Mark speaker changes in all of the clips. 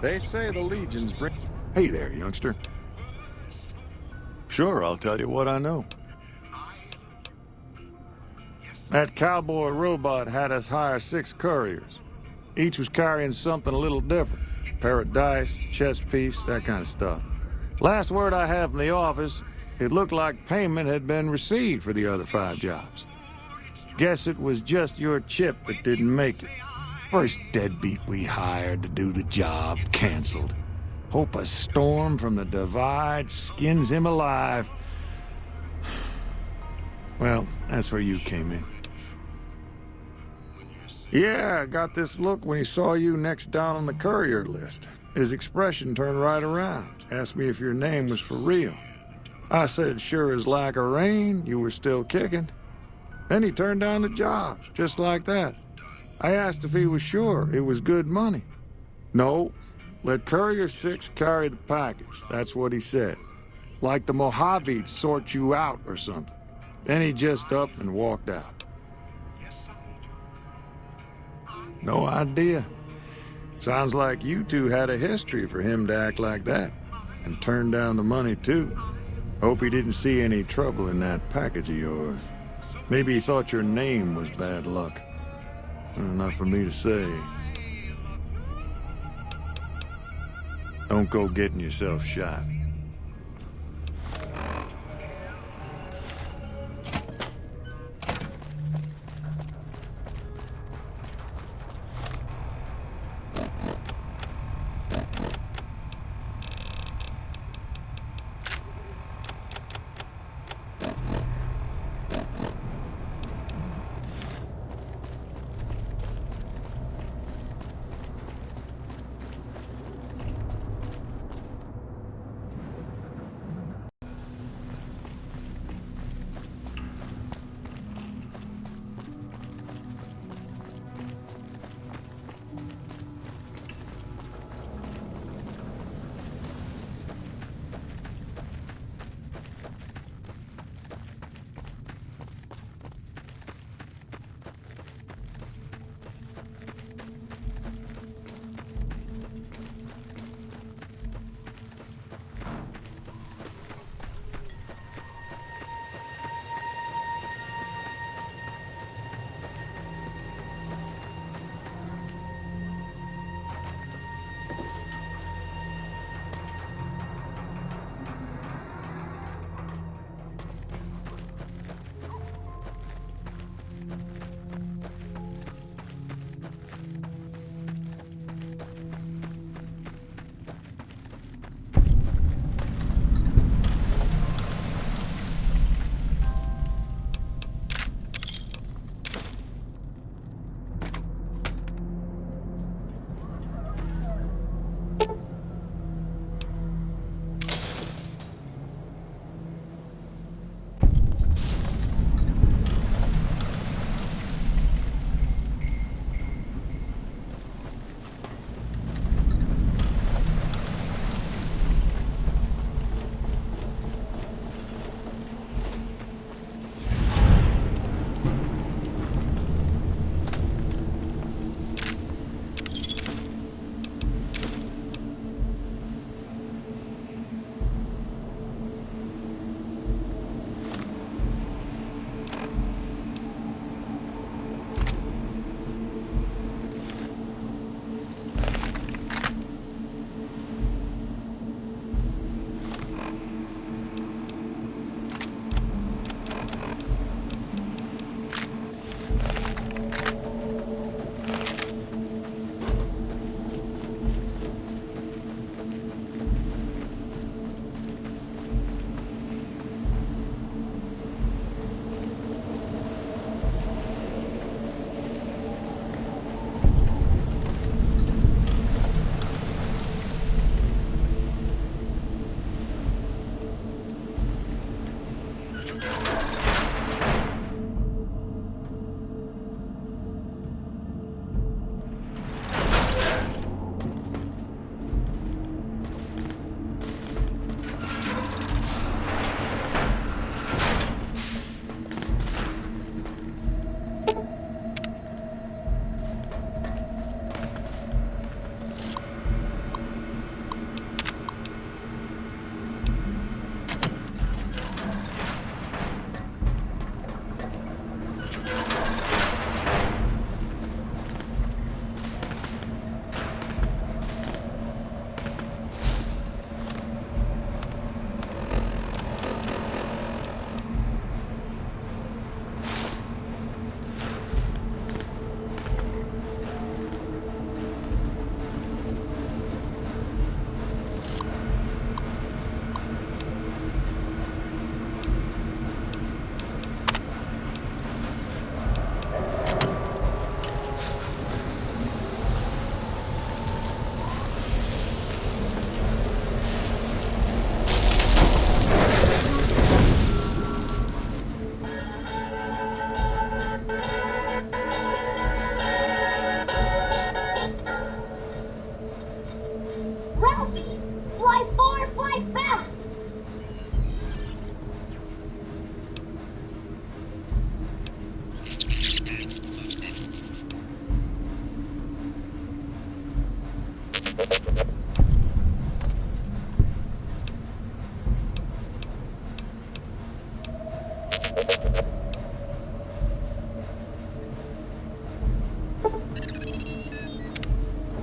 Speaker 1: They say the legions bring...
Speaker 2: Hey there, youngster. Sure, I'll tell you what I know.
Speaker 1: That cowboy robot had us hire 6 couriers. Each was carrying something a little different. Pair of dice, chess piece, that kind of stuff. Last word I have from the office, it looked like payment had been received for the other 5 jobs. Guess it was just your chip that didn't make it. First deadbeat we hired to do the job canceled. Hope a storm from the divide skins him alive. Well, that's where you came in. Yeah, I got this look when he saw you next down on the courier list. His expression turned right around, asked me if your name was for real. I said, sure as like a rain, you were still kicking. Then he turned down the job, just like that. I asked if he was sure it was good money. No, let Courier 6 carry the package, that's what he said. Like the Mojaves sort you out or something. Then he just up and walked out. No idea. Sounds like you two had a history for him to act like that. And turn down the money, too. Hope he didn't see any trouble in that package of yours. Maybe he thought your name was bad luck. Enough for me to say. Don't go getting yourself shot.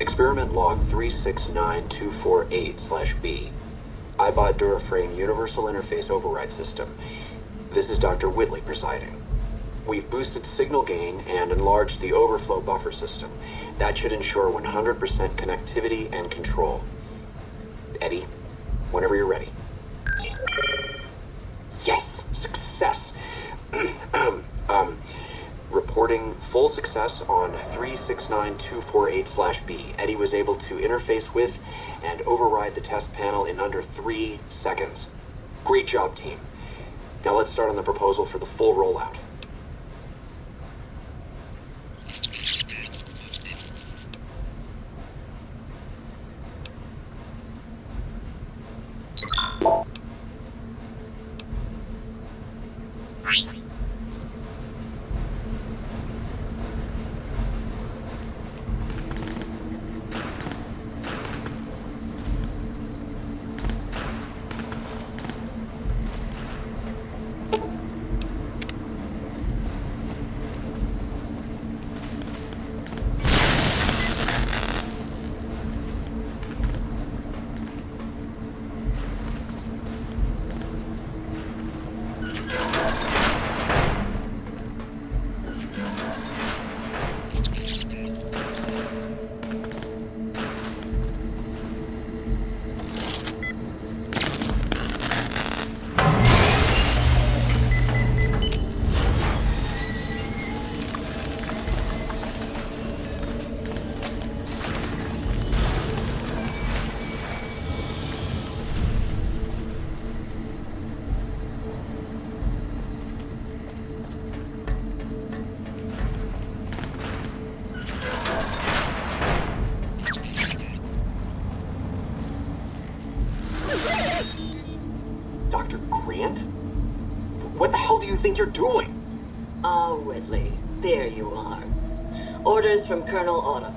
Speaker 3: Experiment log 369248/B. iBot Duraframe Universal Interface Override System. This is Dr. Whitley presiding. We've boosted signal gain and enlarged the overflow buffer system. That should ensure 100% connectivity and control. Eddie, whenever you're ready. Yes, success. Reporting full success on 369248/B. Eddie was able to interface with and override the test panel in under 3 seconds. Great job, team. Now let's start on the proposal for the full rollout. Dr. Grant? What the hell do you think you're doing?
Speaker 4: Whitley, there you are. Orders from Colonel Autumn.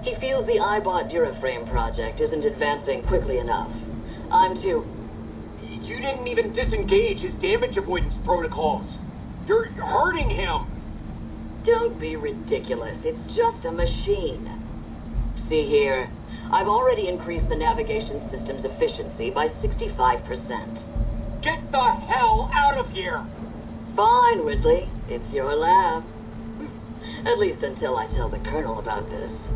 Speaker 4: He feels the iBot Duraframe project isn't advancing quickly enough. I'm too...
Speaker 3: You didn't even disengage his damage avoidance protocols. You're hurting him.
Speaker 4: Don't be ridiculous. It's just a machine. See here. I've already increased the navigation system's efficiency by 65%.
Speaker 3: Get the hell out of here!
Speaker 4: Fine, Whitley. It's your lab. At least until I tell the Colonel about this.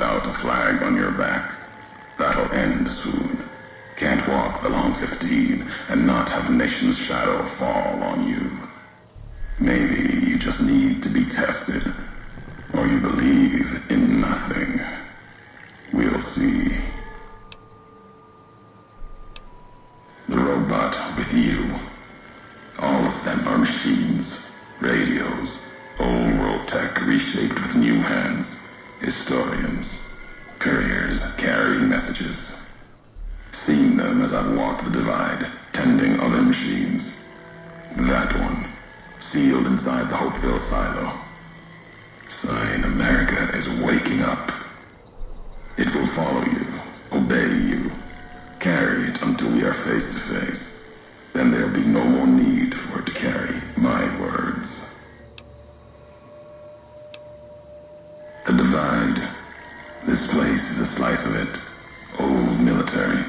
Speaker 5: without a flag on your back. That'll end soon. Can't walk the long 15 and not have a nation's shadow fall on you. Maybe you just need to be tested, or you believe in nothing. We'll see. The robot with you. All of them are machines, radios, old world tech reshaped with new hands, historians, couriers carrying messages. Seen them as I've walked the divide, tending other machines. That one, sealed inside the Hopeville silo. Sign America is waking up. It will follow you, obey you, carry it until we are face to face. Then there'll be no more need for it to carry my words. The divide. This place is a slice of it. Old military.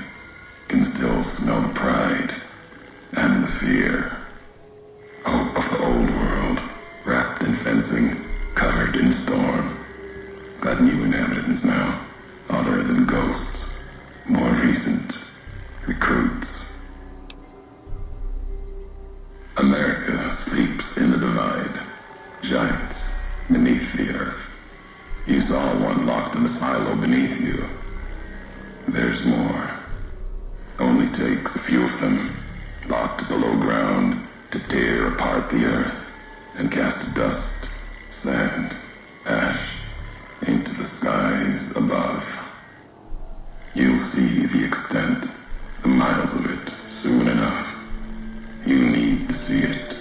Speaker 5: Can still smell the pride and the fear. Hope of the old world, wrapped in fencing, covered in storm. Got new inhabitants now, other than ghosts, more recent, recruits. America sleeps in the divide, giants beneath the earth. You saw one locked in the silo beneath you. There's more. Only takes a few of them, locked below ground, to tear apart the earth and cast dust, sand, ash into the skies above. You'll see the extent, the miles of it, soon enough. You need to see it,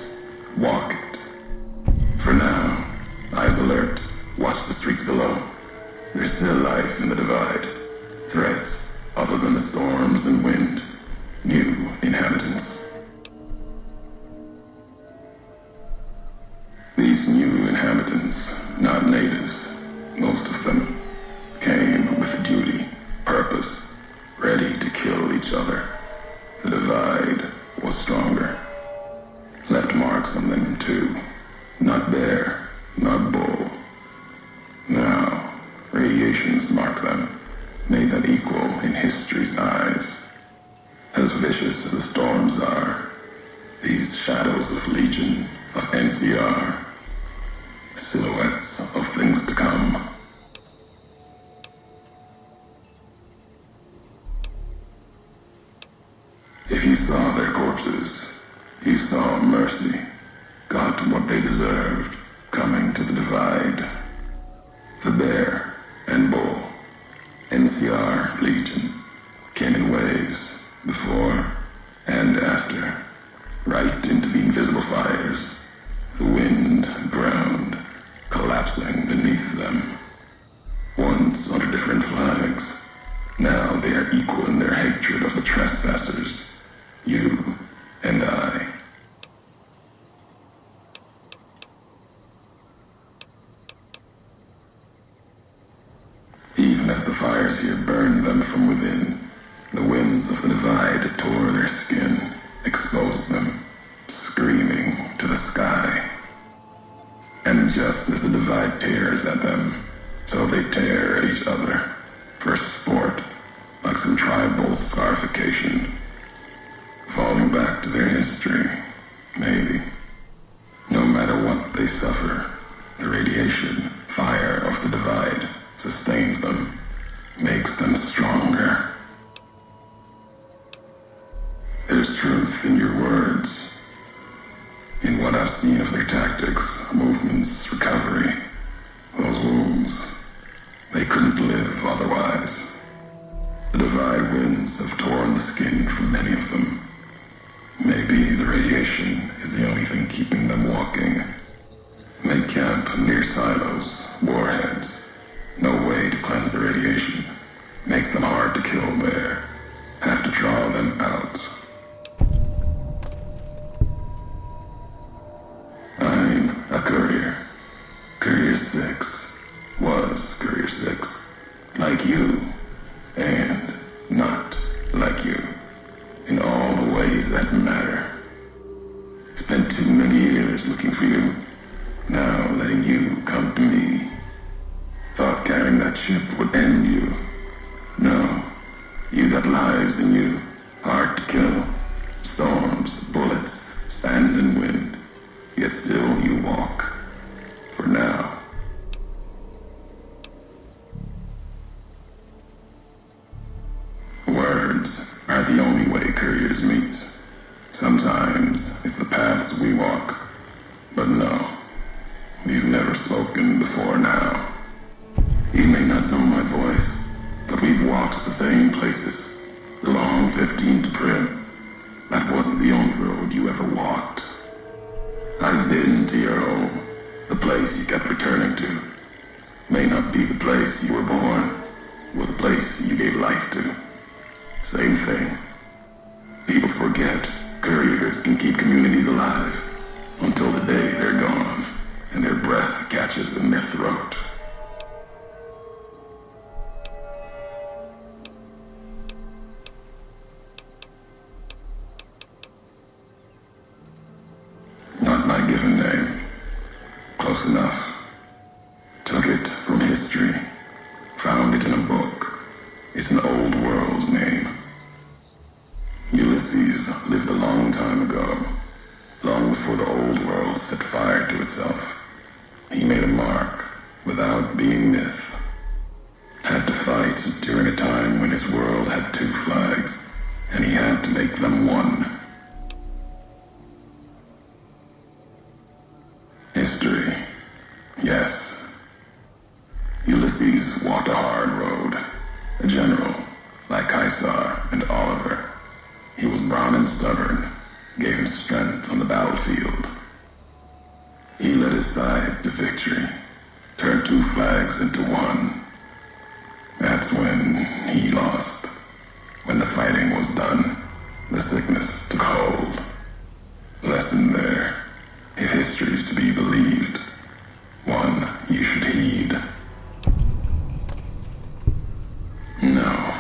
Speaker 5: walk it. For now, eyes alert, watch the streets below. There's still life in the divide. Threats, other than the storms and wind. New inhabitants. These new inhabitants, not natives, most of them, came with duty, purpose, ready to kill each other. The divide was stronger. Left marks on them too. Not bear, not bull. Now, radiations mark them, made them equal in history's eyes. As vicious as the storms are, these shadows of Legion, of NCR, silhouettes of things to come. If you saw their corpses, you saw mercy, got what they deserved, coming to the divide. The bear and bull, NCR Legion, came in waves, before and after, right into the invisible fires, the wind, ground, collapsing beneath them. Once under different flags, now they are equal in their hatred of the trespassers, you and I. Even as the fires here burned them from within, the winds of the divide tore their skin, exposed them, screaming to the sky. And just as the divide tears at them, so they tear at each other, for sport, like some tribal scarification. Falling back to their history, maybe. No matter what they suffer, the radiation, fire of the divide sustains them, makes them stronger. There's truth in your words, in what I've seen of their tactics, movements, recovery. Those wounds, they couldn't live otherwise. The divide winds have torn the skin from many of them. Maybe the radiation is the only thing keeping them walking. They camp near silos, warheads. No way to cleanse the radiation. Makes them hard to kill there. Have to draw them out. I'm a courier. Courier 6. Was Courier 6. Like you. And not like you. In all the ways that matter. Spent too many years looking for you. Now letting you come to me. Thought carrying that ship would end end you. No, you got lives in you, heart to kill. Storms, bullets, sand and wind. Yet still you walk. For now. Words are the only way couriers meet. Sometimes it's the paths we walk. But no, we've never spoken before now. You may not know my voice, but we've walked the same places. The long 15 to Prim. That wasn't the only road you ever walked. I've been to your home, the place you kept returning to. May not be the place you were born, was the place you gave life to. Same thing. People forget couriers can keep communities alive until the day they're gone and their breath catches in their throat. Not my given name. Close enough. Took it from history. Found it in a book. It's an old world name. Ulysses lived a long time ago. Long before the old world set fire to itself. He made a mark without being myth. Had to fight during a time when his world had two flags, and he had to make them one. History. Yes. Ulysses walked a hard road. A general, like Caesar and Oliver. He was brawn and stubborn, gave him strength on the battlefield. He led his side to victory, turned two flags into one. That's when he lost. When the fighting was done, the sickness took hold. Lesson there. If history's to be believed, one you should heed. No,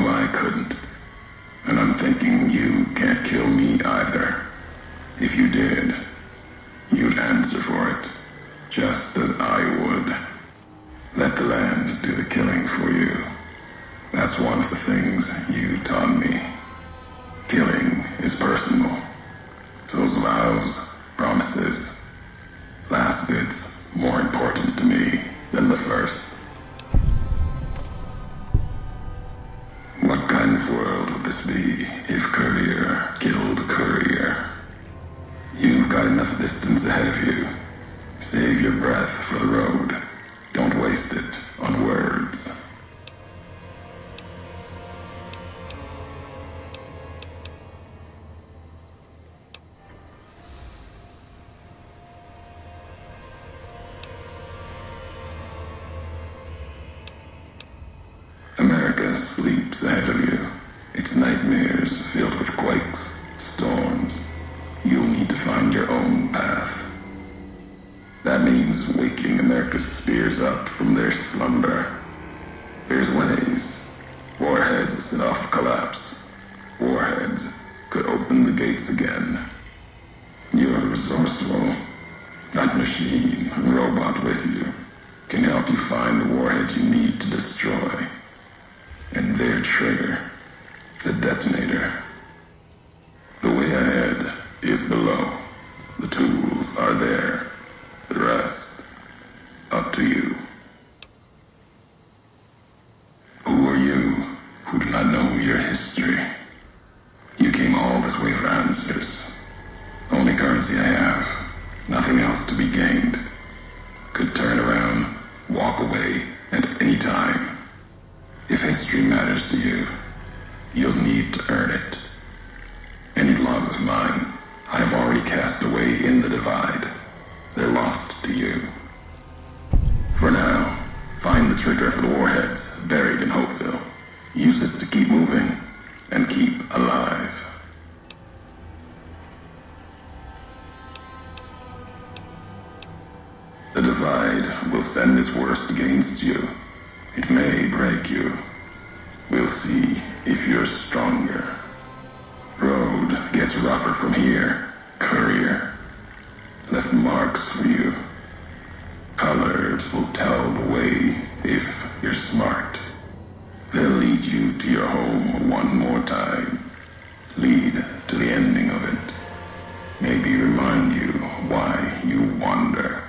Speaker 5: I couldn't. And I'm thinking you can't kill me either. If you did, you'd answer for it, just as I would. Let the land do the killing for you. That's one of the things you taught me. Killing is personal. So's vows, promises. Last bit's more important to me than the first. What kind of world would this be if Courrier killed Courier? You've got enough distance ahead of you. Save your breath for the road. Don't waste it on words. America sleeps ahead of you. Its nightmares filled with quakes, storms. You'll need to find your own path. That means waking America's spears up from their slumber. There's ways. Warheads set off collapse. Warheads could open the gates again. You're resourceful. That machine, robot with you, can help you find the warheads you need to destroy. And their trigger, the detonator. The way ahead is below. The tools are there. The rest, up to you. Who are you who do not know your history? You came all this way for answers. Only currency I have. Nothing else to be gained. Could turn around, walk away at any time. If history matters to you, you'll need to earn it. Any laws of mine, I have already cast away in the divide. They're lost to you. For now, find the trigger for the warheads buried in Hopeville. Use it to keep moving and keep alive. The divide will send its worst against you. It may break you. We'll see if you're stronger. Road gets rougher from here, Courier. Left marks for you. Colors will tell the way if you're smart. They'll lead you to your home one more time. Lead to the ending of it. Maybe remind you why you wander.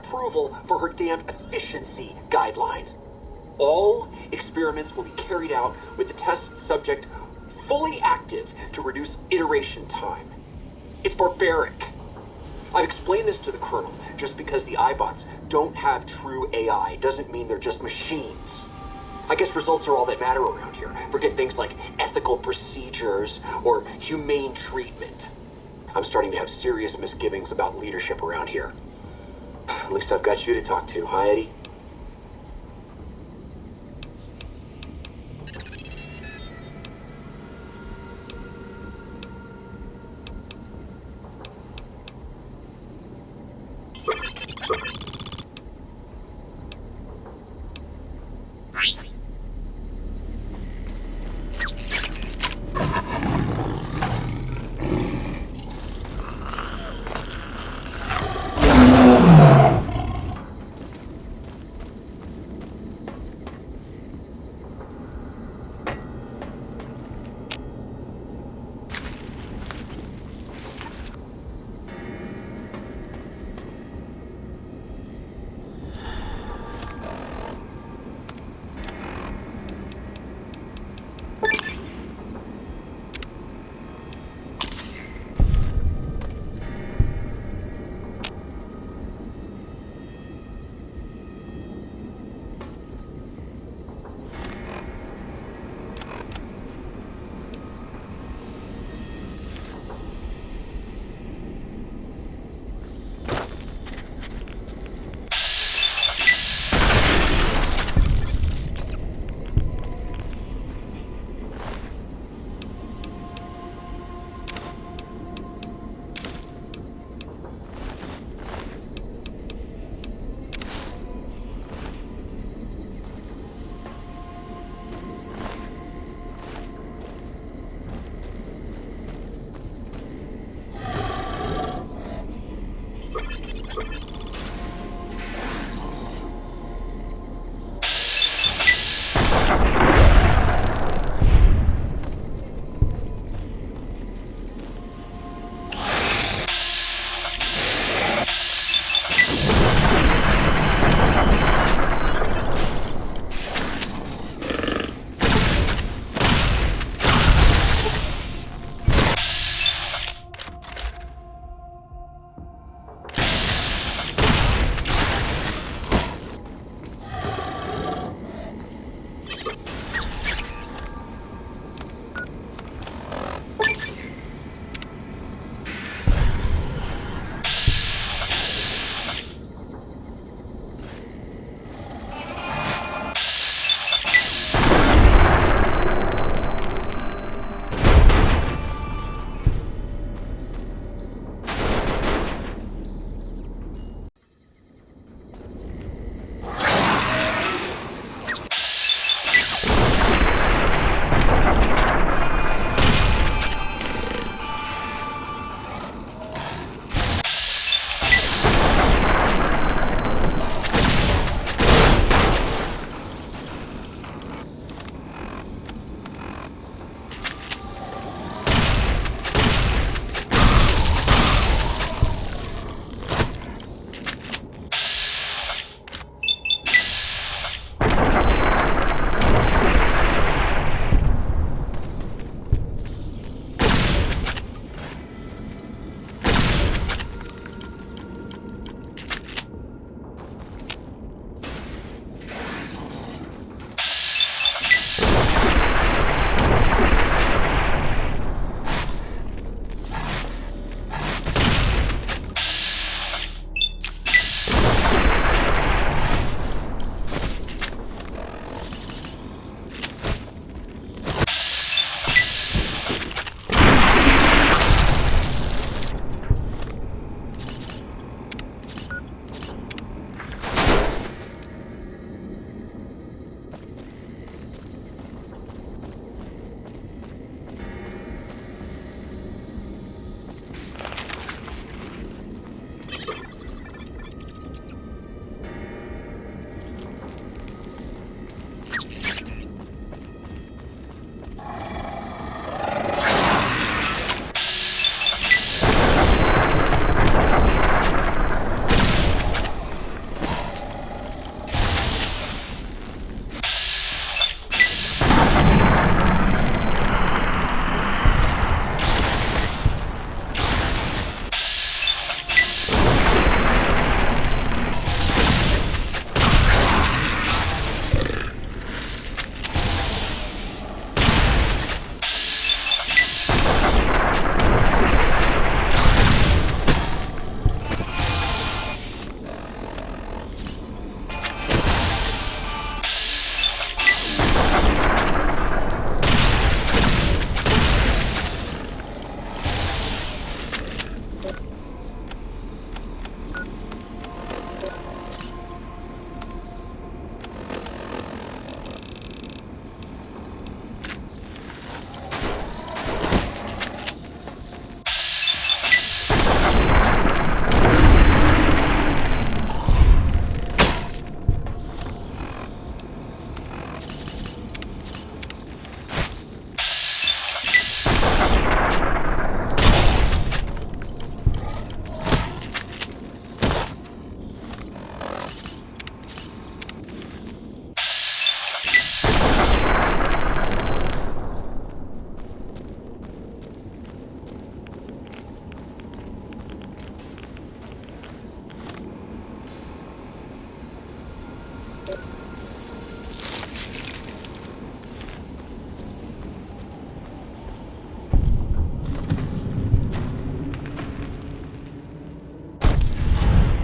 Speaker 3: approval for her damned efficiency guidelines. All experiments will be carried out with the test subject fully active to reduce iteration time. It's barbaric. I've explained this to the Colonel. Just because the iBots don't have true AI doesn't mean they're just machines. I guess results are all that matter around here. Forget things like ethical procedures or humane treatment. I'm starting to have serious misgivings about leadership around here. At least I've got you to talk to, huh, Eddie?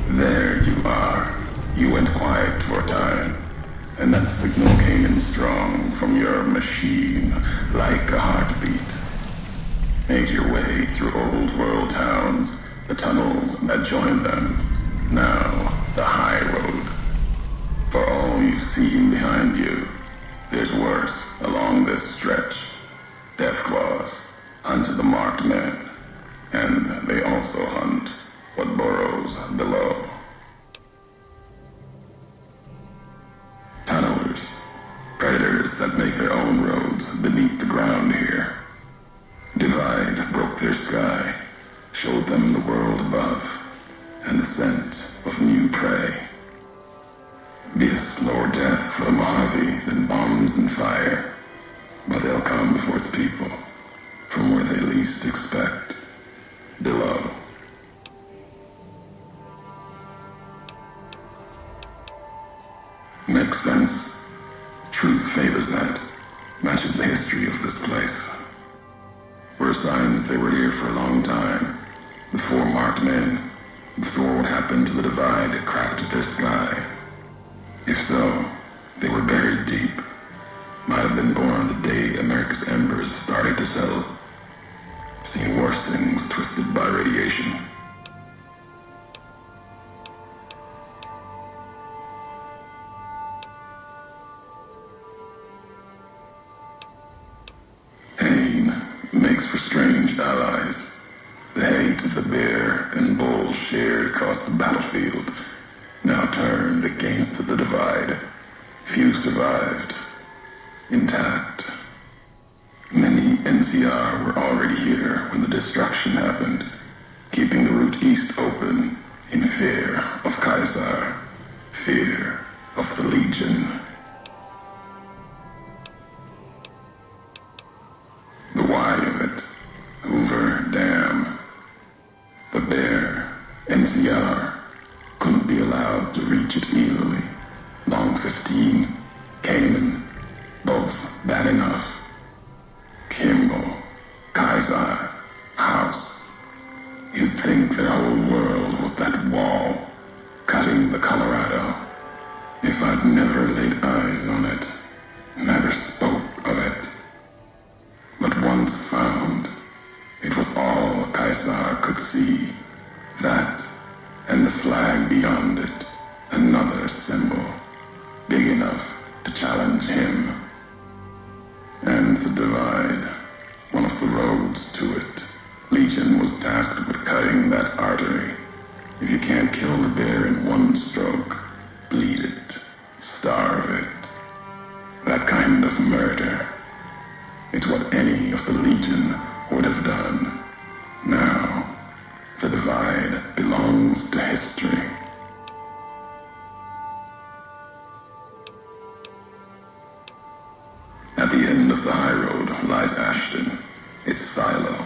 Speaker 5: There you are. You went quiet for a time, and that signal came in strong from your machine, like a heartbeat. Made your way through old world towns, the tunnels that join them, now the high road. For all you've seen behind you, there's worse along this stretch. Death claws hunt the marked men, and they also hunt what burrows below. Tunnelers, predators that make their own roads beneath the ground here. Divide broke their sky, showed them the world above, and the scent of new prey. Be a slower death for the Mojave than bombs and fire, but they'll come before its people, from where they least expect, below. Makes sense. Truth favors that. Matches the history of this place. Were signs they were here for a long time. Before marked men. Before what happened to the divide cracked their sky. If so, they were buried deep. Might have been born the day America's embers started to settle. Seen worse things twisted by radiation. Pain makes for strange allies. The hate the bear and bull shared across the battlefield now turned against the divide. Few survived, intact. Many NCR were already here when the destruction happened, keeping the route east open in fear of Caesar, fear of the Legion. The why of it, Hoover Dam. The bear, NCR, couldn't be allowed to reach it easily. Long 15, Cayman, both bad enough. Kimball, Kaiser, House. You'd think their whole world was that wall, cutting the Colorado. If I'd never laid eyes on it, never spoke of it. But once found, it was all Kaiser could see. That, and the flag beyond it, another symbol, big enough to challenge him. And the divide, one of the roads to it. Legion was tasked with cutting that artery. If you can't kill the bear in one stroke, bleed it, starve it. That kind of murder. It's what any of the Legion would have done. Now, the divide belongs to history. At the end of the high road lies Ashton, its silo.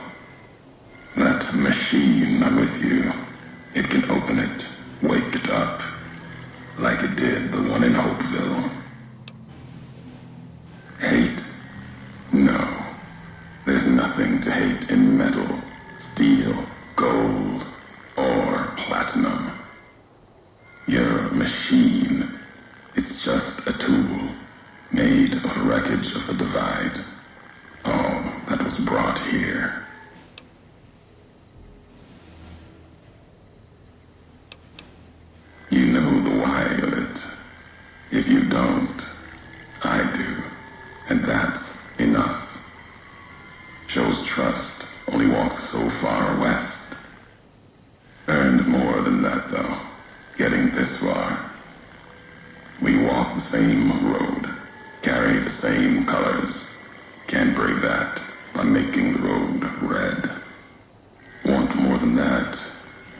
Speaker 5: That machine I'm with you, it can open it, wake it up, like it did the one in Hopeville. Hate? No. There's nothing to hate in metal, steel, gold, or platinum. You're a machine. It's just a tool, made of wreckage of the divide. All that was brought here. You know the why of it. If you don't, I do. And that's enough. Shows trust only walks so far west. Earned more than that, though, getting this far. We walk the same road, carry the same colors. Can't break that by making the road red. Want more than that?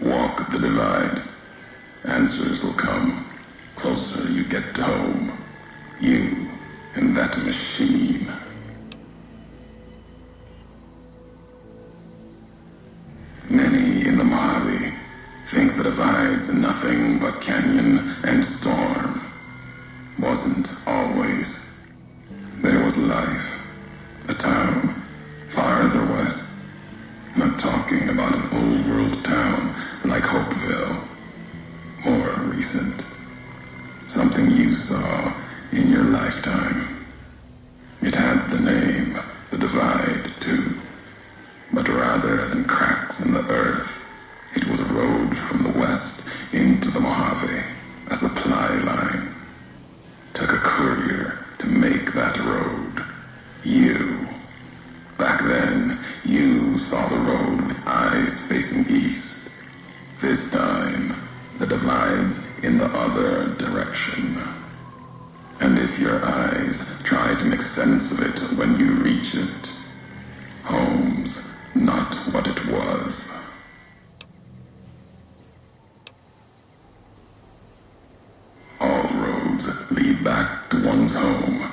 Speaker 5: Walk the divide. Answers will come. Closer you get to home. You and that machine. Many in the Mojave think the divide's nothing but canyon and storm. wasn't always. There was life, a town farther west. Not talking about an old world town like Hopeville. More recent. Something you saw in your lifetime. It had the name, the Divide, too. But rather than cracks in the earth, it was a road from the west into the Mojave, a supply line. Took a courier to make that road. You. Back then, you saw the road with eyes facing east. This time, the divide's in the other direction. And if your eyes try to make sense of it when you reach it, home's not what it was. All roads lead back to one's home.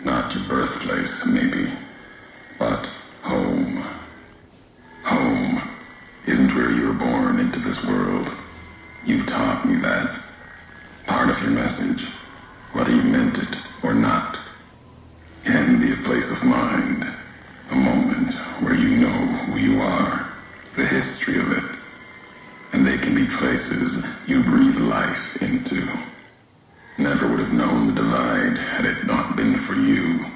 Speaker 5: Not your birthplace, maybe, but home. Home isn't where you were born into this world. You taught me that. Part of your message, whether you meant it or not, can be a place of mind, a moment where you know who you are, the history of it, and they can be places you breathe life into. Never would have known the Divide had it not been for you.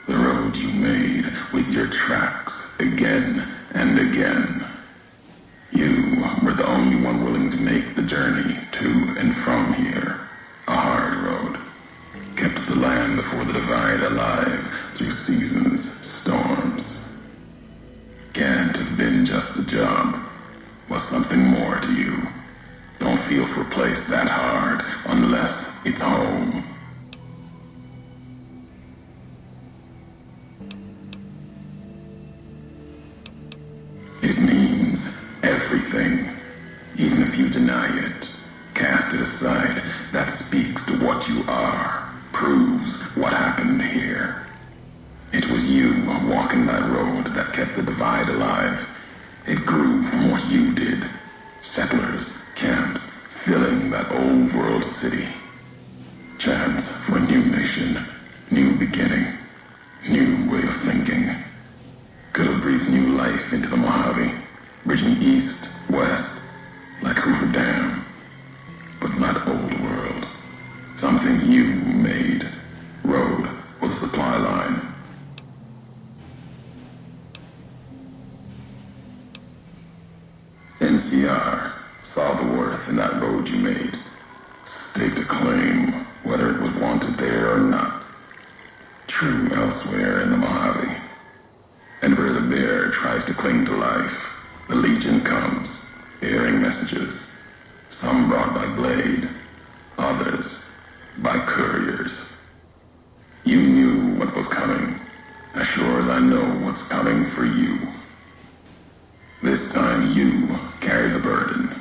Speaker 5: The road you made with your tracks again and again. You were the only one willing to make the journey to and from here. A hard road. Kept the land before the Divide alive through seasons, storms. Can't have been just a job. Was something more to you. Don't feel for a place that hard unless it's home. It means everything, even if you deny it. Cast it aside. That speaks to what you are, proves what happened here. It was you walking that road that kept the Divide alive. It grew from what you did. Settlers, camps, filling that old world city. Chance for a new nation, new beginning, new way of thinking. Could have breathed new life into the Mojave, bridging east, west, like Hoover Dam. But not old world. Something you made. Road was a supply line. NCR saw the worth in that road you made. Staked a claim, whether it was wanted there or not. True elsewhere in the Mojave. And where the bear tries to cling to life, the Legion comes, bearing messages. Some brought by blade, others by couriers. You knew what was coming, as sure as I know what's coming for you. This time you carry the burden.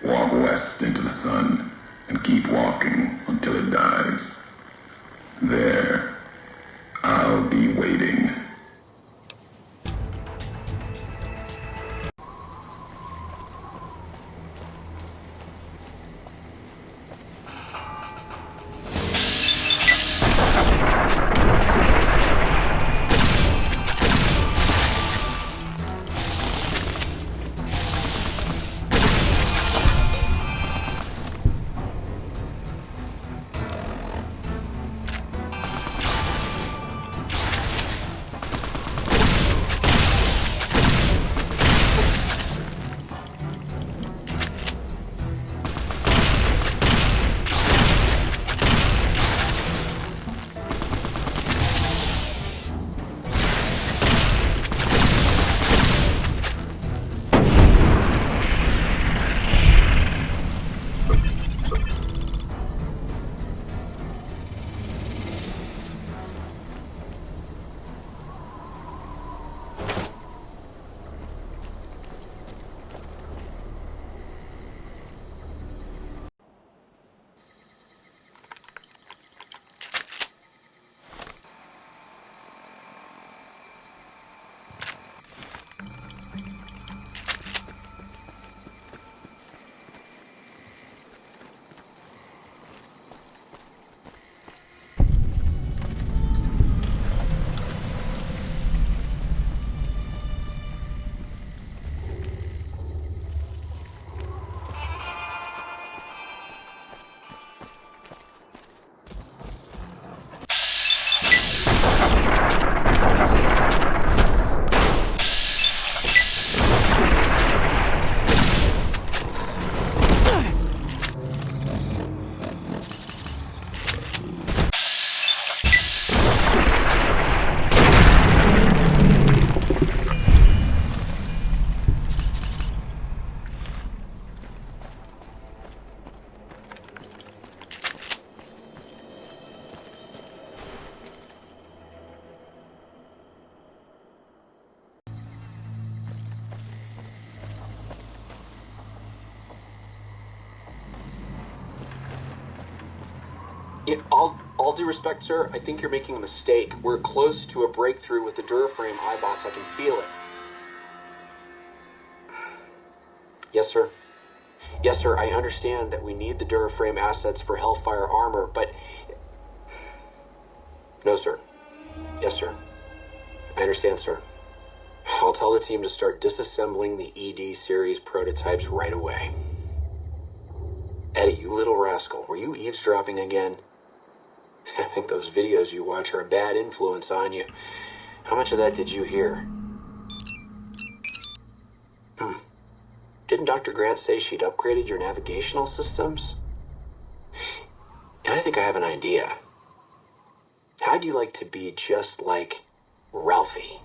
Speaker 5: Walk west into the sun and keep walking until it dies. There, I'll be waiting.
Speaker 3: All due respect, sir, I think you're making a mistake. We're close to a breakthrough with the Duraframe iBots. I can feel it. Yes, sir. Yes, sir, I understand that we need the Duraframe assets for Hellfire armor, but... No, sir. Yes, sir. I understand, sir. I'll tell the team to start disassembling the ED series prototypes right away. Eddie, you little rascal, were you eavesdropping again? I think those videos you watch are a bad influence on you. How much of that did you hear? Didn't Dr. Grant say she'd upgraded your navigational systems? I think I have an idea. How'd you like to be just like Ralphie?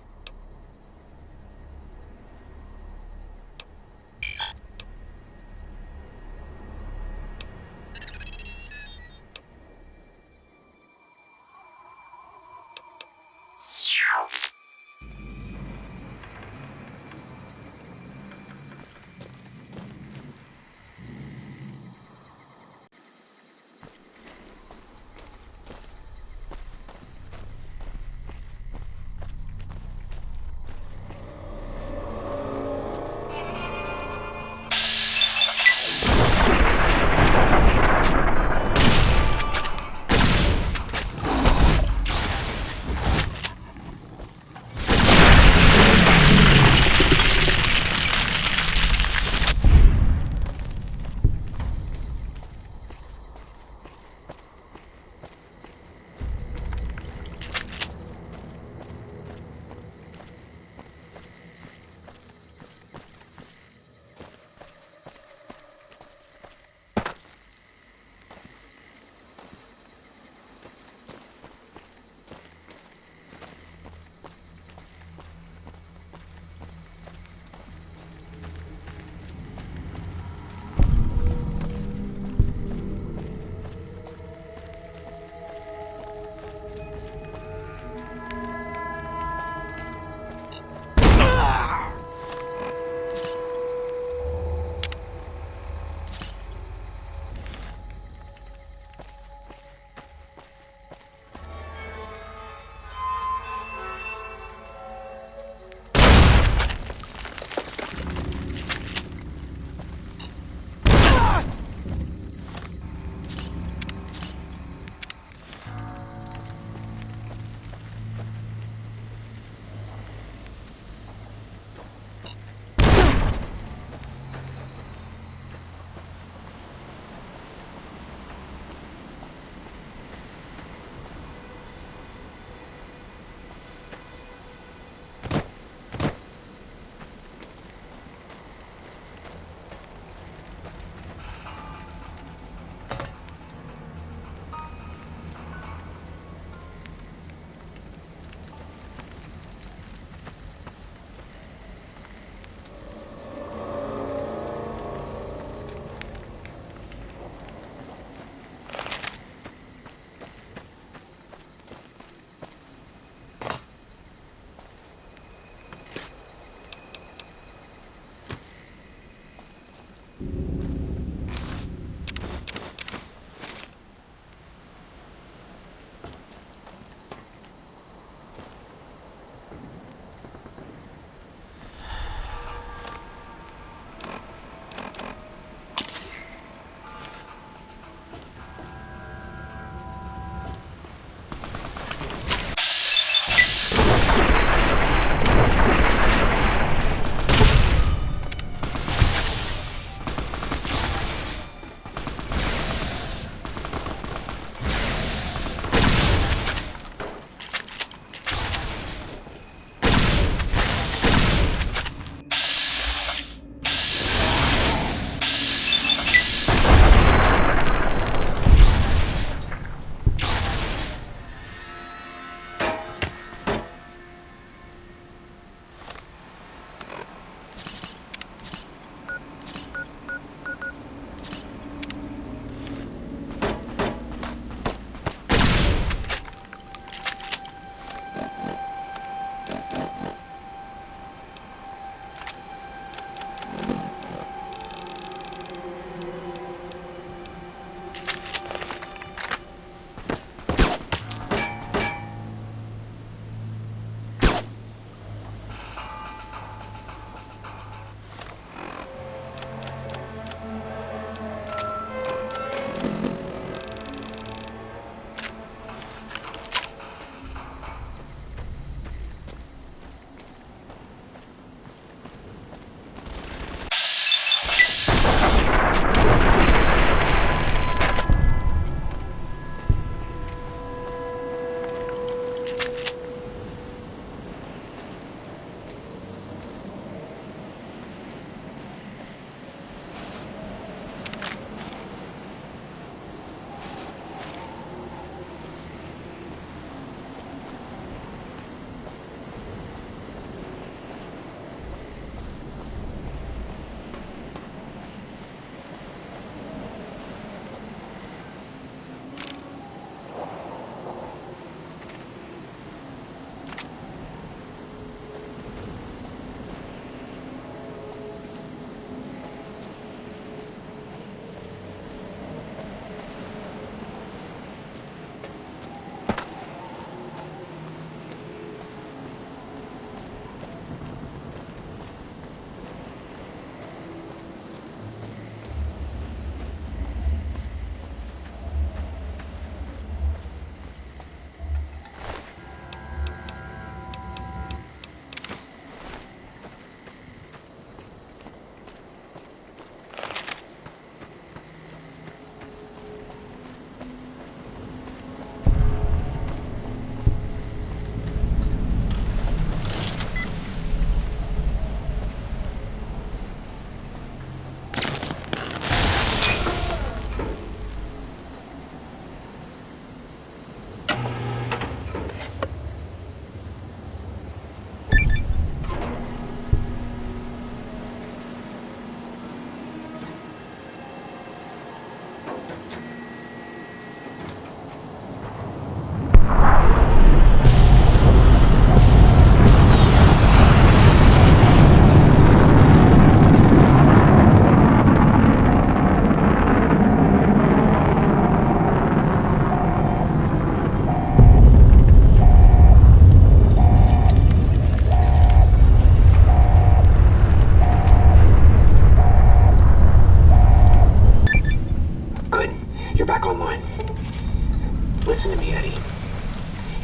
Speaker 3: Listen to me, Eddie.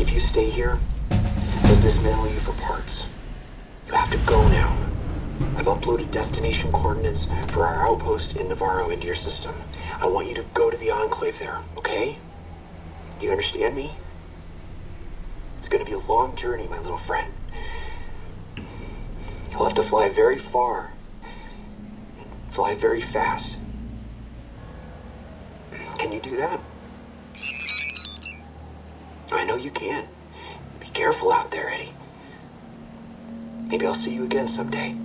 Speaker 3: If you stay here, they'll dismantle you for parts. You have to go now. I've uploaded destination coordinates for our outpost in Navarro into your system. I want you to go to the Enclave there, okay? Do you understand me? It's gonna be a long journey, my little friend. You'll have to fly very far. And fly very fast. Can you do that? I know you can. Be careful out there, Eddie. Maybe I'll see you again someday.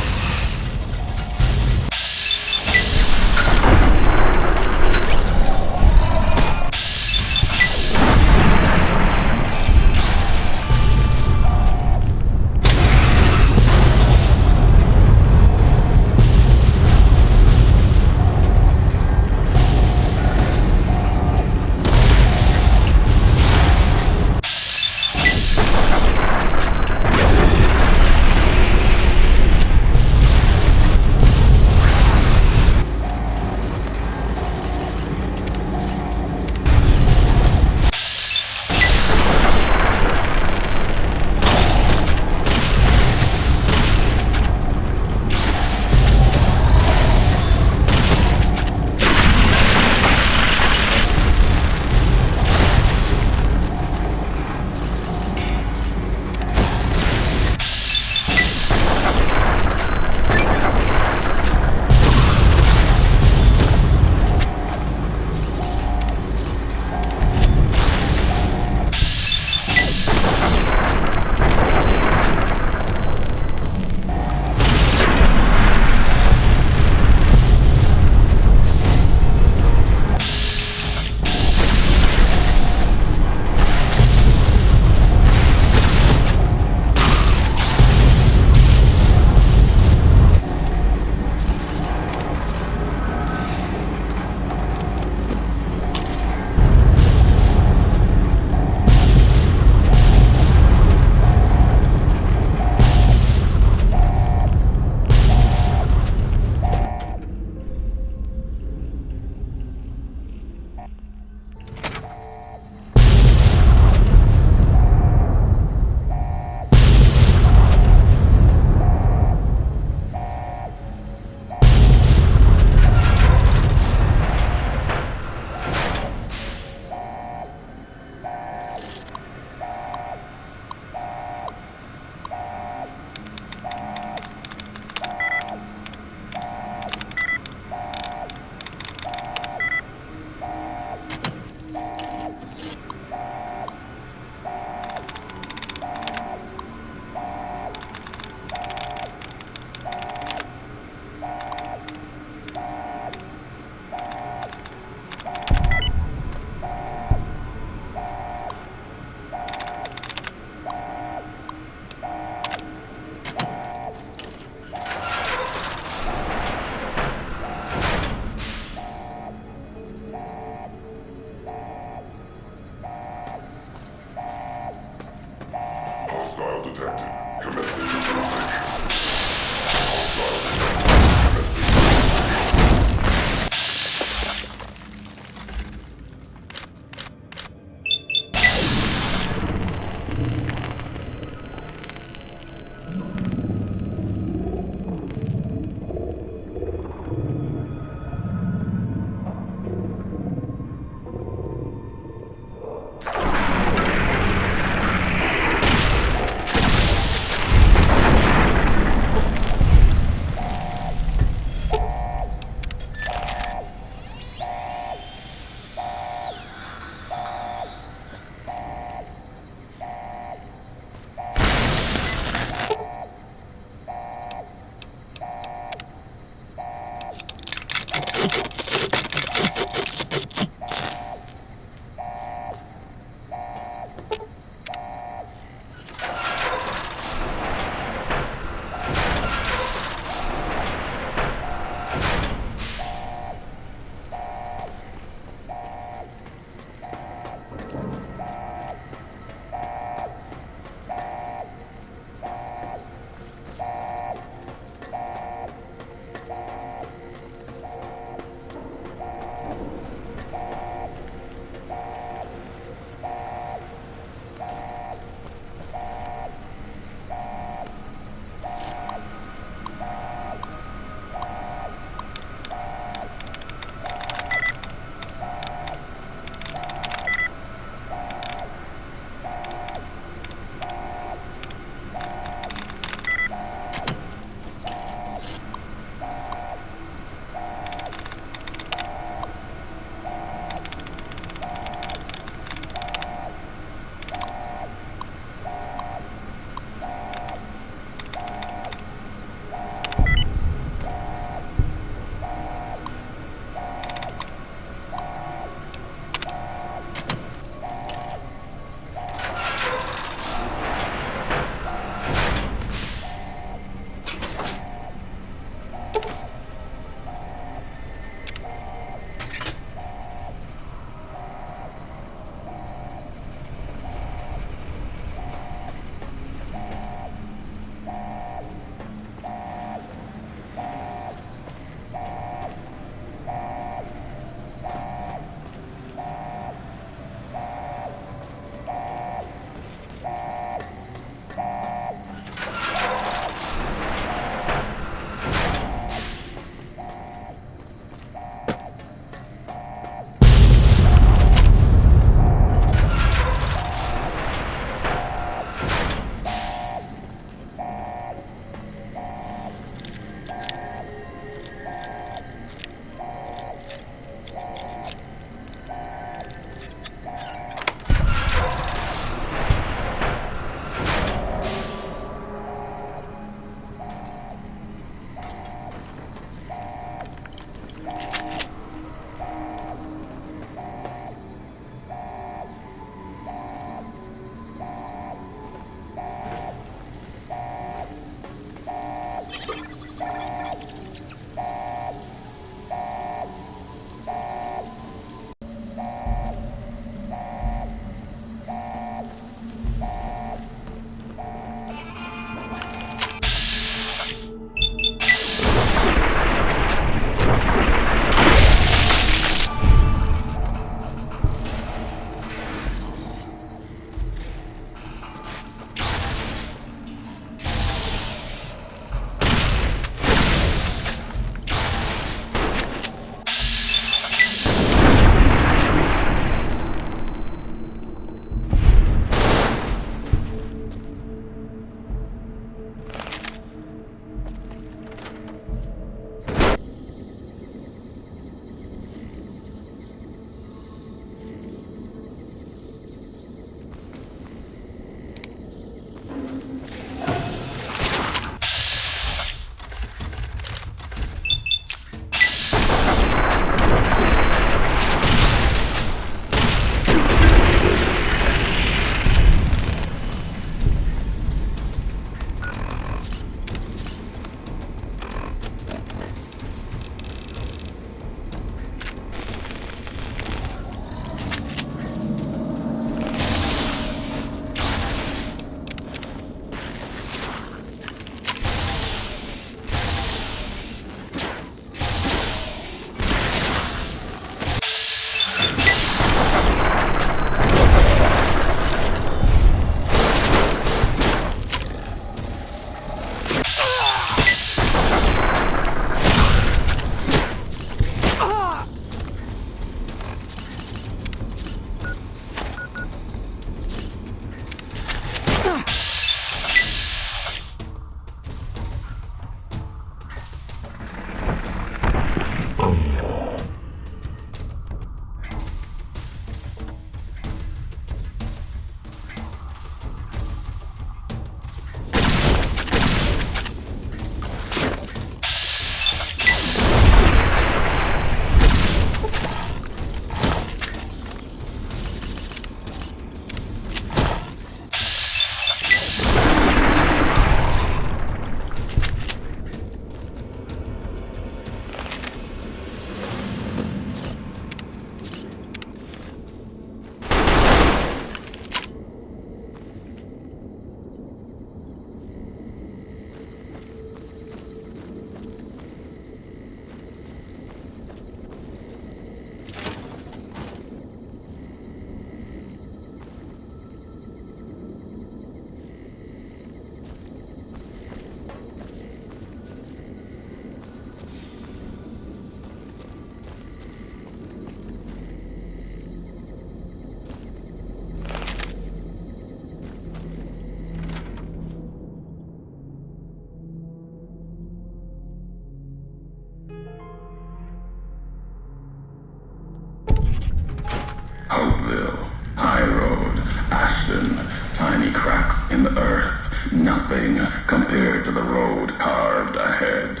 Speaker 5: Rockville, High Road, Ashton, tiny cracks in the earth, nothing compared to the road carved ahead.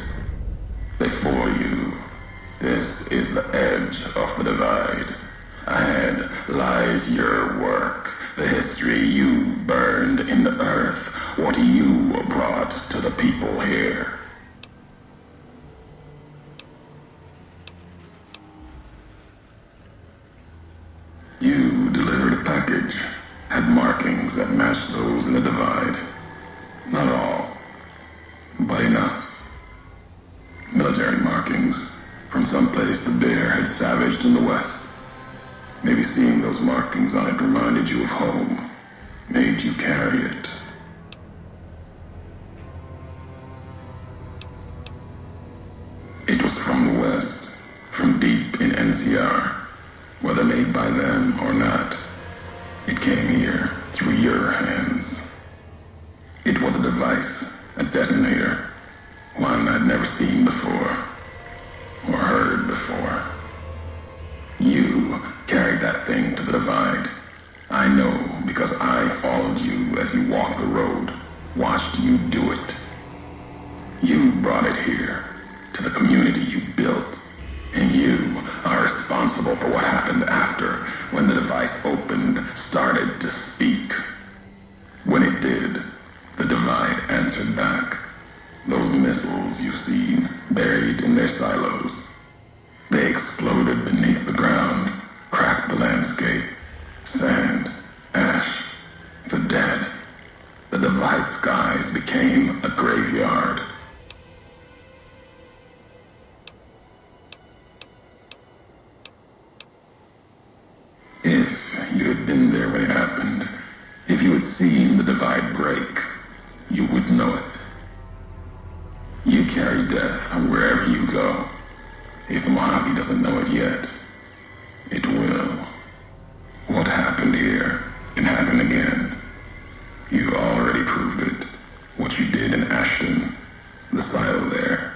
Speaker 5: Before you, this is the edge of the divide. Ahead lies your work, the history you burned in the earth, what you brought to the people here. You delivered a package, had markings that matched those in the divide. Not all, but enough. Military markings from someplace the bear had savaged in the west. Maybe seeing those markings on it reminded you of home, made you carry it. It was from the west, from deep in NCR, whether made by them or not. It came here through your hands. It was a device, a detonator, one I'd never seen before, or heard before. You carried that thing to the divide. I know because I followed you as you walked the road, watched you do it. You brought it here, to the community you built, and you are responsible for what happened after, when the device opened, started to speak. When it did, the divide answered back. Those missiles you've seen, buried in their silos. They exploded beneath the ground, cracked the landscape. Sand, ash, the dead. The divide skies became a graveyard. If you had been there when it happened, if you had seen the divide break, you would know it. You carry death wherever you go. If the Mojave doesn't know it yet, it will. What happened here can happen again. You already proved it. What you did in Ashton, the silo there.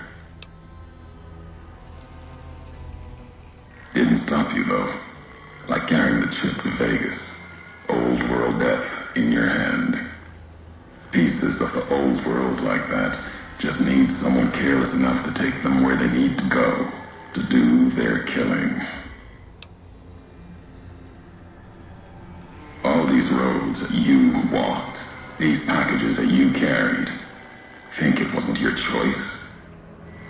Speaker 5: Didn't stop you though. Like carrying the chip to Vegas. Old world death in your hand. Pieces of the old world like that just need someone careless enough to take them where they need to go, to do their killing. All these roads that you walked, these packages that you carried, think it wasn't your choice?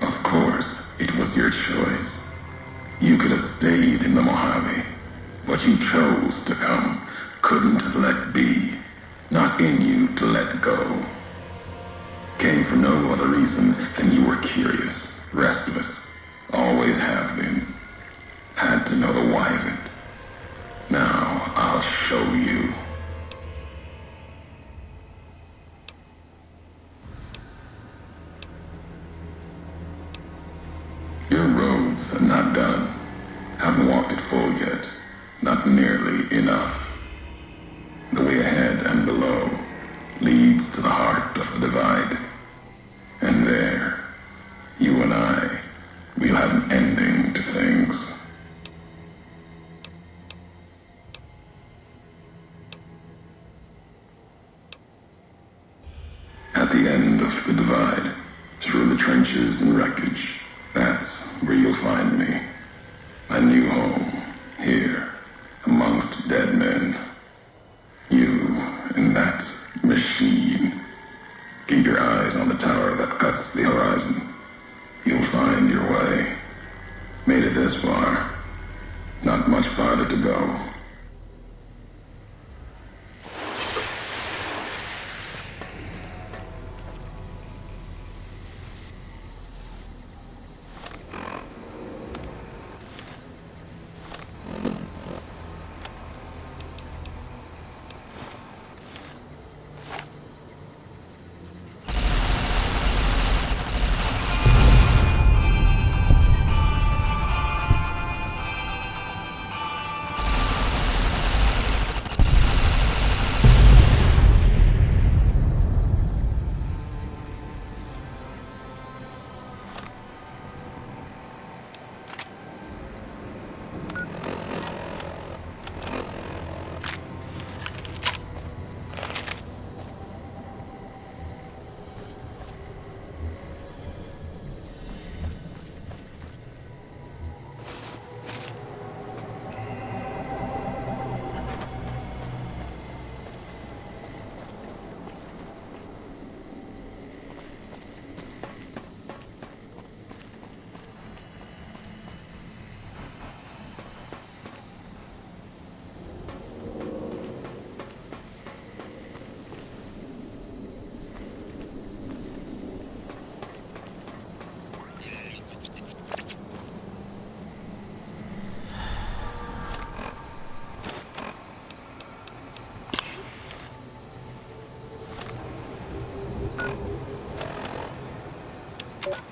Speaker 5: Of course, it was your choice. You could have stayed in the Mojave, but you chose to come, couldn't let be, not in you to let go. Came for no other reason than you were curious, restless, always have been. Had to know the why of it. Now I'll show you. Your road's not done. Haven't walked it full yet. Not nearly enough. The way ahead and below leads to the heart of the divide. And there, you and I, we'll have an ending to things. At the end of the divide, through the trenches and wreckage, that's where you'll find me. My new home, here, amongst dead men. You and that machine. Keep your eyes on the tower that cuts the horizon. You'll find your way. Made it this far. Not much farther to go.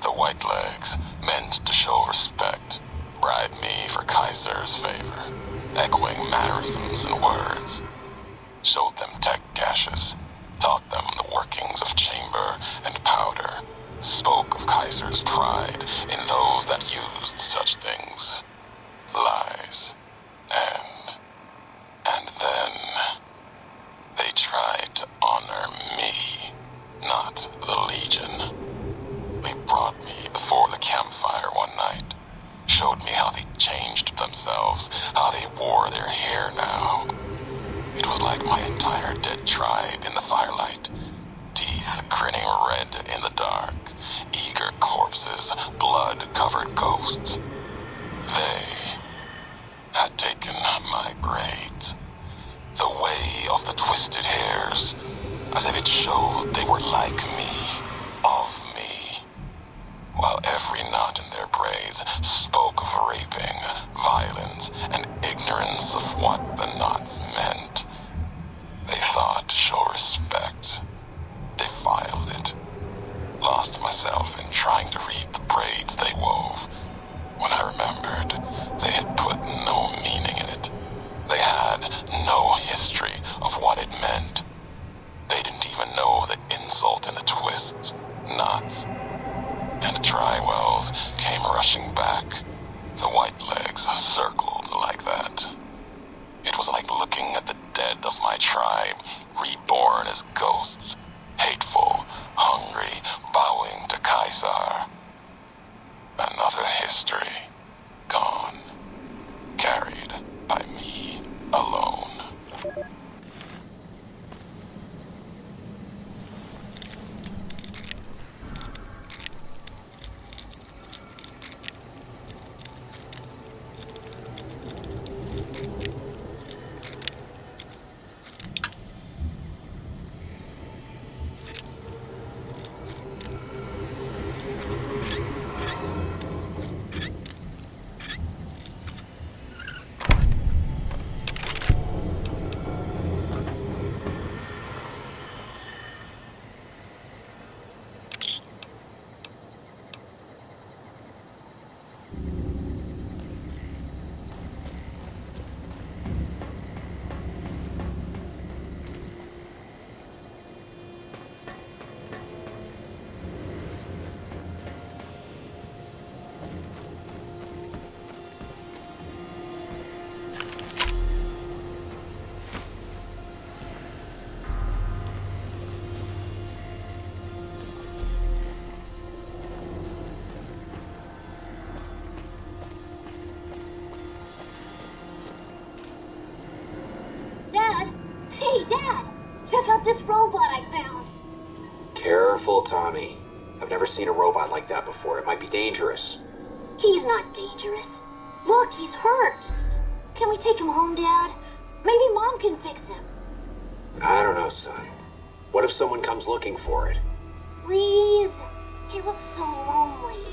Speaker 5: The Whitelegs meant to show respect, bribe me for Kaiser's favor, echoing mannerisms and words. Showed them tech caches, taught them the workings of chamber and powder, spoke of Kaiser's pride in those that used such things. Lies. And then they tried to honor me, not the Legion. They brought me before the campfire one night, showed me how they changed themselves, how they wore their hair now. It was like my entire dead tribe in the firelight, teeth grinning red in the dark, eager corpses, blood-covered ghosts. They had taken my braids, the way of the twisted hairs, as if it showed they were like me, of me, while every knot in their braids spoke of raping, violence, and ignorance of what the knots meant. They thought to show respect, defiled it, lost myself in trying to read the braids they wove. When I remembered, they had put no meaning in it. They had no history of what it meant. They didn't even know the insult in the twists, knots. And the Trywells came rushing back. The Whitelegs circled like that. It was like looking at the dead of my tribe, reborn as ghosts, hateful, hungry, bowing to Kaiser. Another history, gone, carried by me alone.
Speaker 6: Dad! Check out this robot I found!
Speaker 3: Careful, Tommy. I've never seen a robot like that before. It might be dangerous.
Speaker 6: He's not dangerous. Look, he's hurt. Can we take him home, Dad? Maybe Mom can fix him.
Speaker 3: I don't know, son. What if someone comes looking for it?
Speaker 6: Please? He looks so lonely.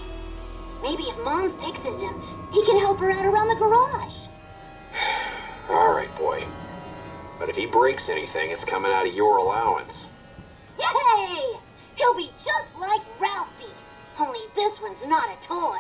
Speaker 6: Maybe if Mom fixes him, he can help her out around the garage.
Speaker 3: All right, boy. But if he breaks anything, it's coming out of your allowance.
Speaker 6: Yay! He'll be just like Ralphie. Only this one's not a toy.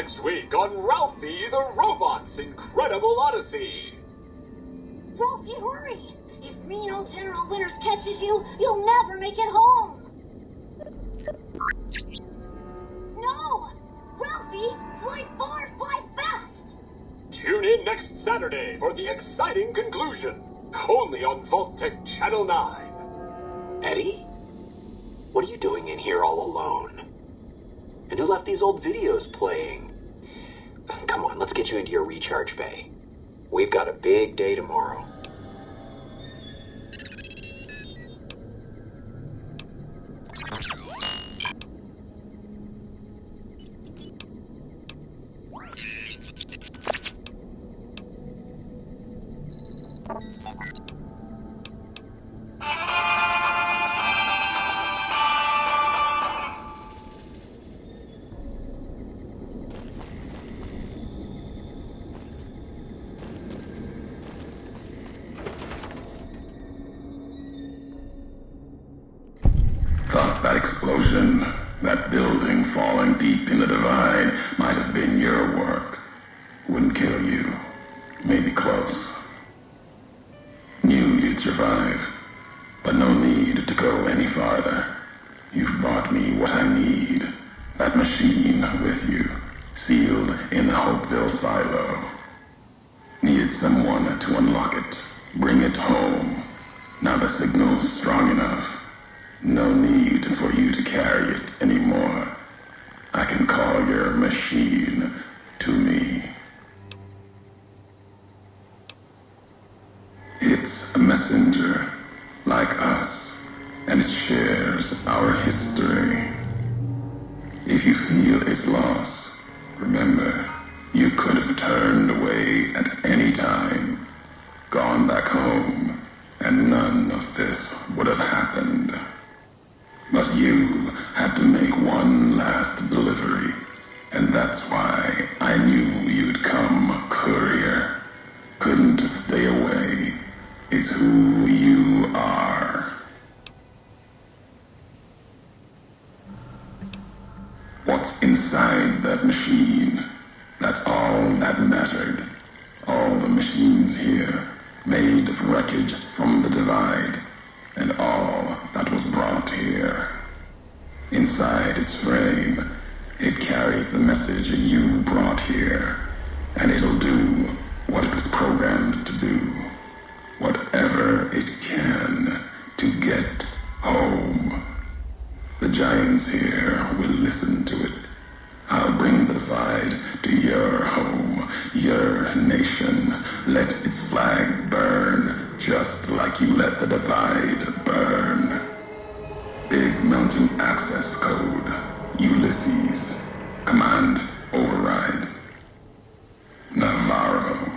Speaker 7: next week on Ralphie the Robot's Incredible Odyssey.
Speaker 6: Ralphie, hurry! If mean old General Winters catches you, you'll never make it home! No! Ralphie, fly far, fly fast!
Speaker 7: Tune in next Saturday for the exciting conclusion. Only on Vault-Tec Channel 9.
Speaker 3: Eddie? What are you doing in here all alone? And who left these old videos playing? Come on, let's get you into your recharge bay. We've got a big day tomorrow.
Speaker 5: Thought that explosion, that building falling deep in the divide, might have been your work. Wouldn't kill you. Maybe close. Knew you'd survive, but no need to go any farther. You've brought me what I need. That machine with you, sealed in the Hopeville silo. Needed someone to unlock it, bring it home. Now the signal's strong enough. No need for you to carry it anymore. I can call your machine to me. It's a messenger, like us, and it shares our history. If you feel its loss, remember, you could have turned away at any time, gone back home, and none of this would have happened. But you had to make one last delivery, and that's why I knew you'd come, Courrier. Couldn't stay away. It's who you are. What's inside that machine? That's all that mattered. All the machines here, made of wreckage from the divide, and all that was brought here. Inside its frame, it carries the message you brought here, and it'll do what it was programmed to do. Whatever it can to get home. The giants here will listen to it. I'll bring the divide to your home, your nation. Let its flag burn, just like you let the divide burn. Big mountain access code, Ulysses. Command override. Navarro.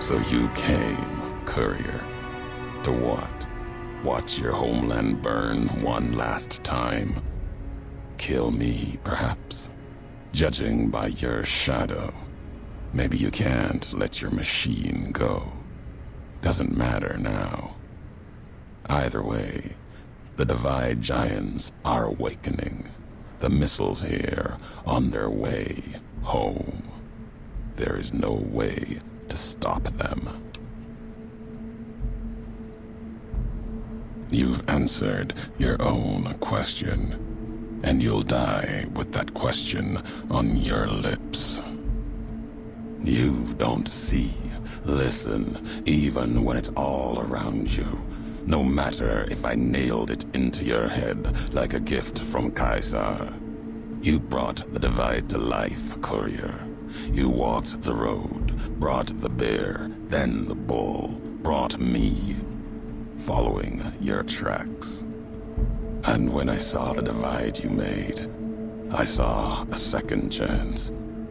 Speaker 5: So you came, Courier. To what? Watch your homeland burn one last time? Kill me, perhaps? Judging by your shadow, maybe you can't let your machine go. Doesn't matter now. Either way, the Divide Giants are awakening. The missiles here on their way home. There is no way to stop them. You've answered your own question, and you'll die with that question on your lips. You don't see, listen, even when it's all around you. No matter if I nailed it into your head like a gift from Caesar. You brought the Divide to life, Courier. You walked the road, brought the bear, then the bull, brought me, following your tracks. And when I saw the divide you made, I saw a second chance,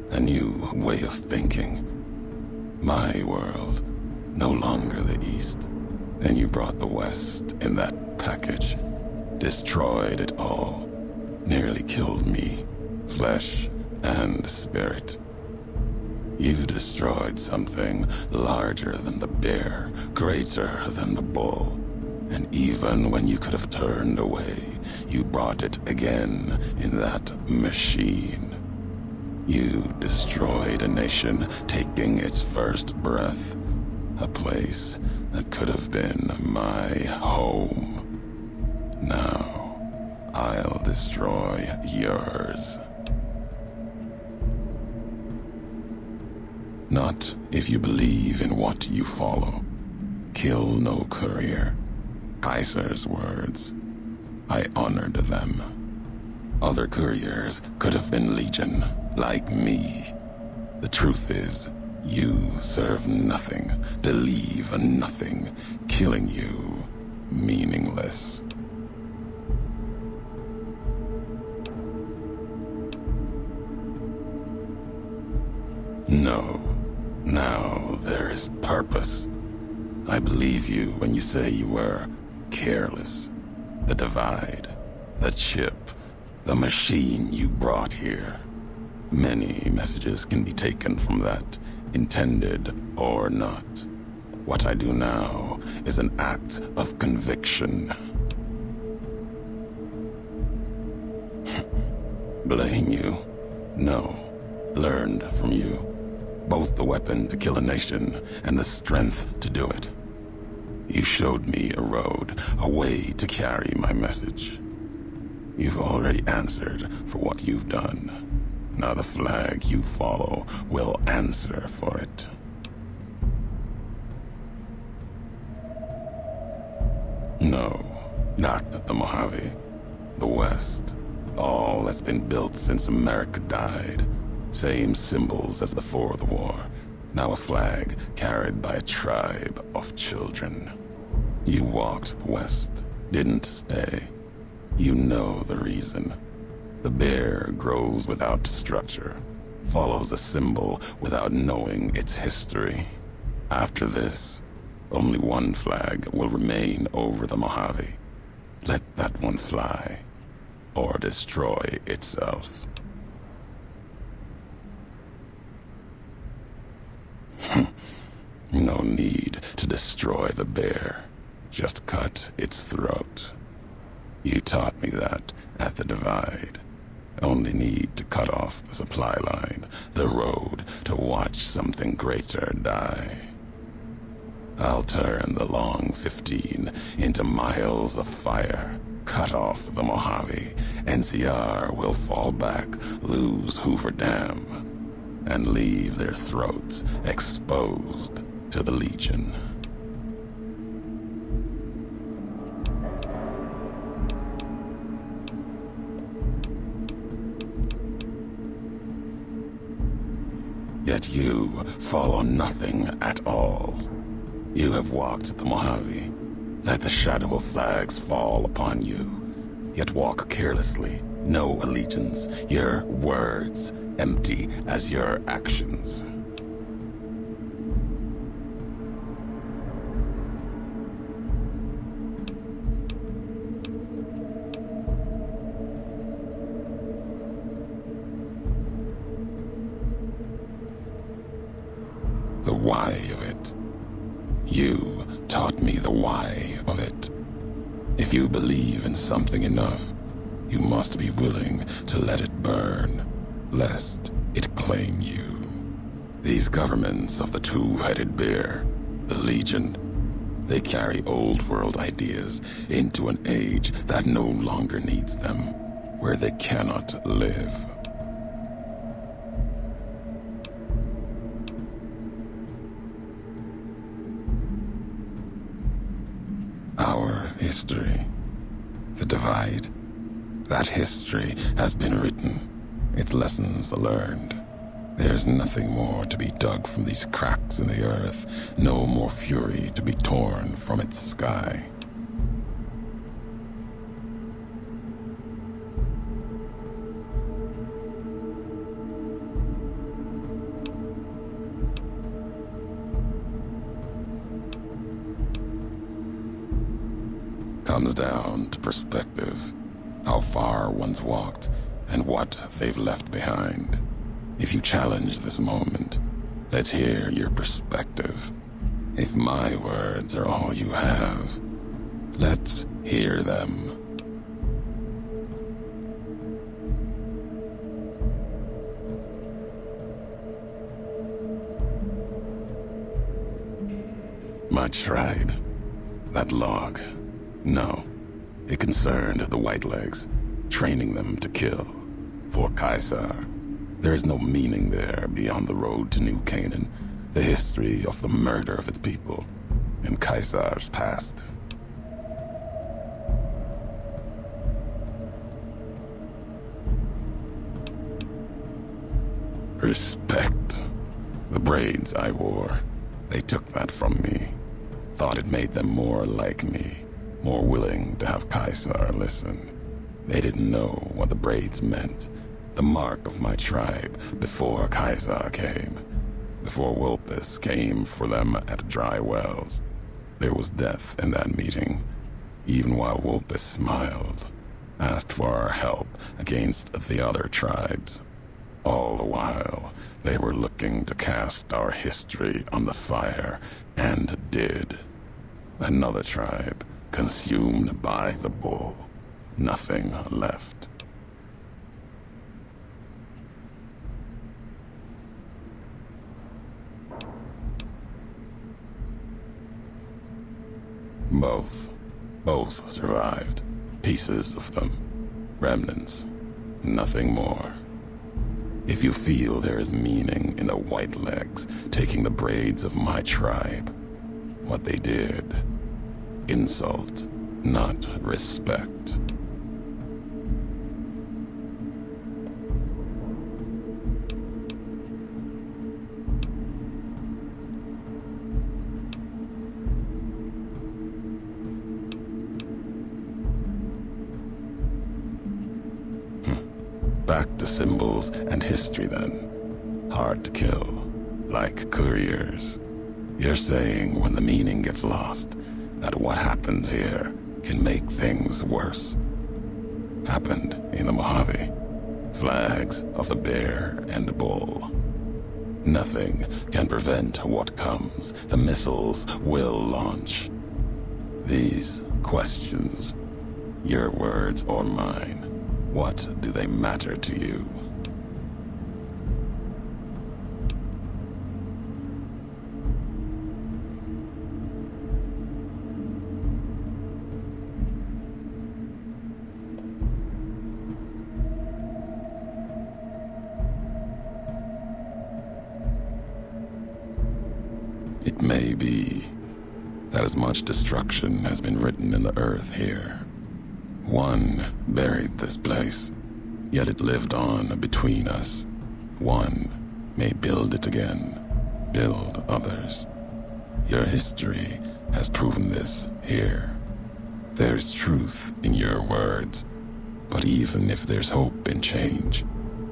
Speaker 5: a new way of thinking. My world, no longer the East. And you brought the West in that package, destroyed it all, nearly killed me, flesh and spirit. You destroyed something larger than the bear, greater than the bull. And even when you could have turned away, you brought it again in that machine. You destroyed a nation taking its first breath, a place that could have been my home. Now, I'll destroy yours. Not if you believe in what you follow. Kill no courier. Kaiser's words. I honored them. Other couriers could have been legion, like me. The truth is, you serve nothing, believe nothing, killing you, meaningless. No. Now there is purpose. I believe you when you say you were careless. The divide, the chip, the machine you brought here. Many messages can be taken from that, intended or not. What I do now is an act of conviction. Blame you? No. Learned from you. Both the weapon to kill a nation and the strength to do it. You showed me a road, a way to carry my message. You've already answered for what you've done. Now the flag you follow will answer for it. No, not the Mojave. The West. All that's been built since America died. Same symbols as before the war. Now a flag carried by a tribe of children. You walked the West, didn't stay. You know the reason. The bear grows without structure, follows a symbol without knowing its history. After this, only one flag will remain over the Mojave. Let that one fly, or destroy itself. No need to destroy the bear. Just cut its throat. You taught me that at the Divide. Only need to cut off the supply line, the road, to watch something greater die. I'll turn the long 15 into miles of fire. Cut off the Mojave. NCR will fall back, lose Hoover Dam, and leave their throats exposed to the Legion. Yet you follow nothing at all. You have walked the Mojave. Let the shadow of flags fall upon you. Yet walk carelessly, no allegiance, your words empty as your actions. The why of it. You taught me the why of it. If you believe in something enough, you must be willing to let it burn, lest it claim you. These governments of the two-headed bear, the Legion, they carry old-world ideas into an age that no longer needs them, where they cannot live. Our history, the divide, that history has been written, its lessons learned. There's nothing more to be dug from these cracks in the earth, no more fury to be torn from its sky. Comes down to perspective, how far one's walked and what they've left behind. If you challenge this moment, let's hear your perspective. If my words are all you have, let's hear them. My tribe, that log. No, it concerned the Whitelegs, training them to kill. For Caesar, there is no meaning there beyond the road to New Canaan, the history of the murder of its people, and Caesar's past. Respect. The braids I wore, they took that from me. Thought it made them more like me. More willing to have Caesar listen. They didn't know what the braids meant, the mark of my tribe, before Caesar came. Before Wilpus came for them at dry wells. There was death in that meeting, even while Wilpus smiled, asked for our help against the other tribes. All the while, they were looking to cast our history on the fire, and did. Another tribe, consumed by the bull. Nothing left. Both survived. Pieces of them. Remnants. Nothing more. If you feel there is meaning in the Whitelegs taking the braids of my tribe, what they did, insult, not respect. Back to symbols and history then. Hard to kill, like couriers. You're saying when the meaning gets lost, that what happens here can make things worse. Happened in the Mojave. Flags of the bear and the bull. Nothing can prevent what comes. The missiles will launch. These questions, your words or mine, what do they matter to you? It may be that as much destruction has been written in the earth here. One buried this place, yet it lived on between us. One may build it again, build others. Your history has proven this here. There's truth in your words, but even if there's hope in change,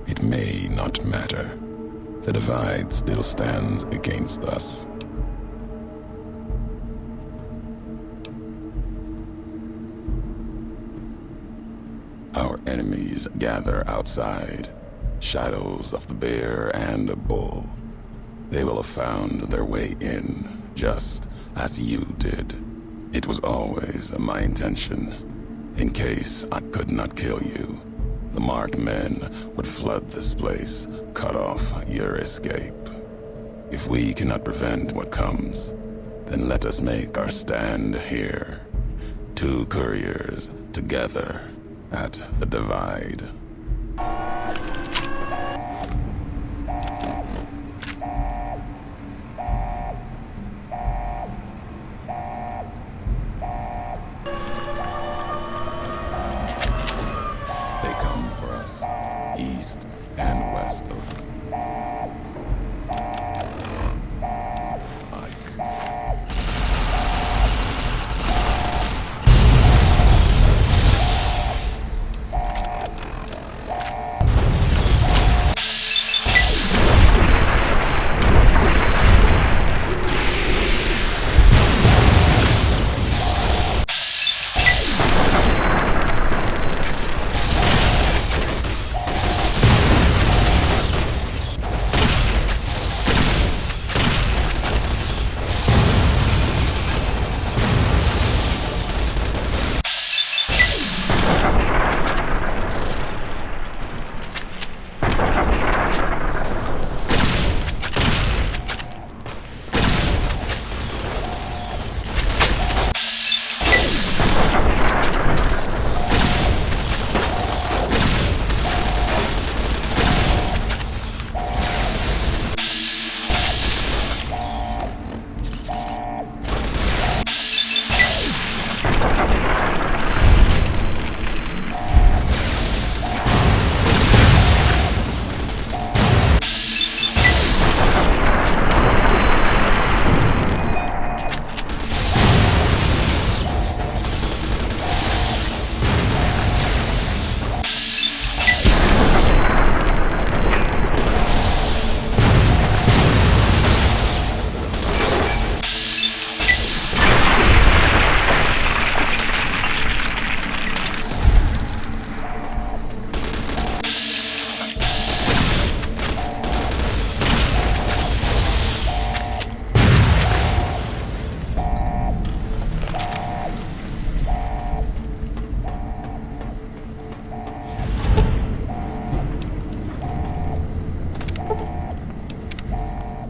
Speaker 5: it may not matter. The divide still stands against us. Our enemies gather outside, shadows of the bear and the bull. They will have found their way in, just as you did. It was always my intention. In case I could not kill you, the marked men would flood this place, cut off your escape. If we cannot prevent what comes, then let us make our stand here. Two couriers together at the divide. They come for us, east and west of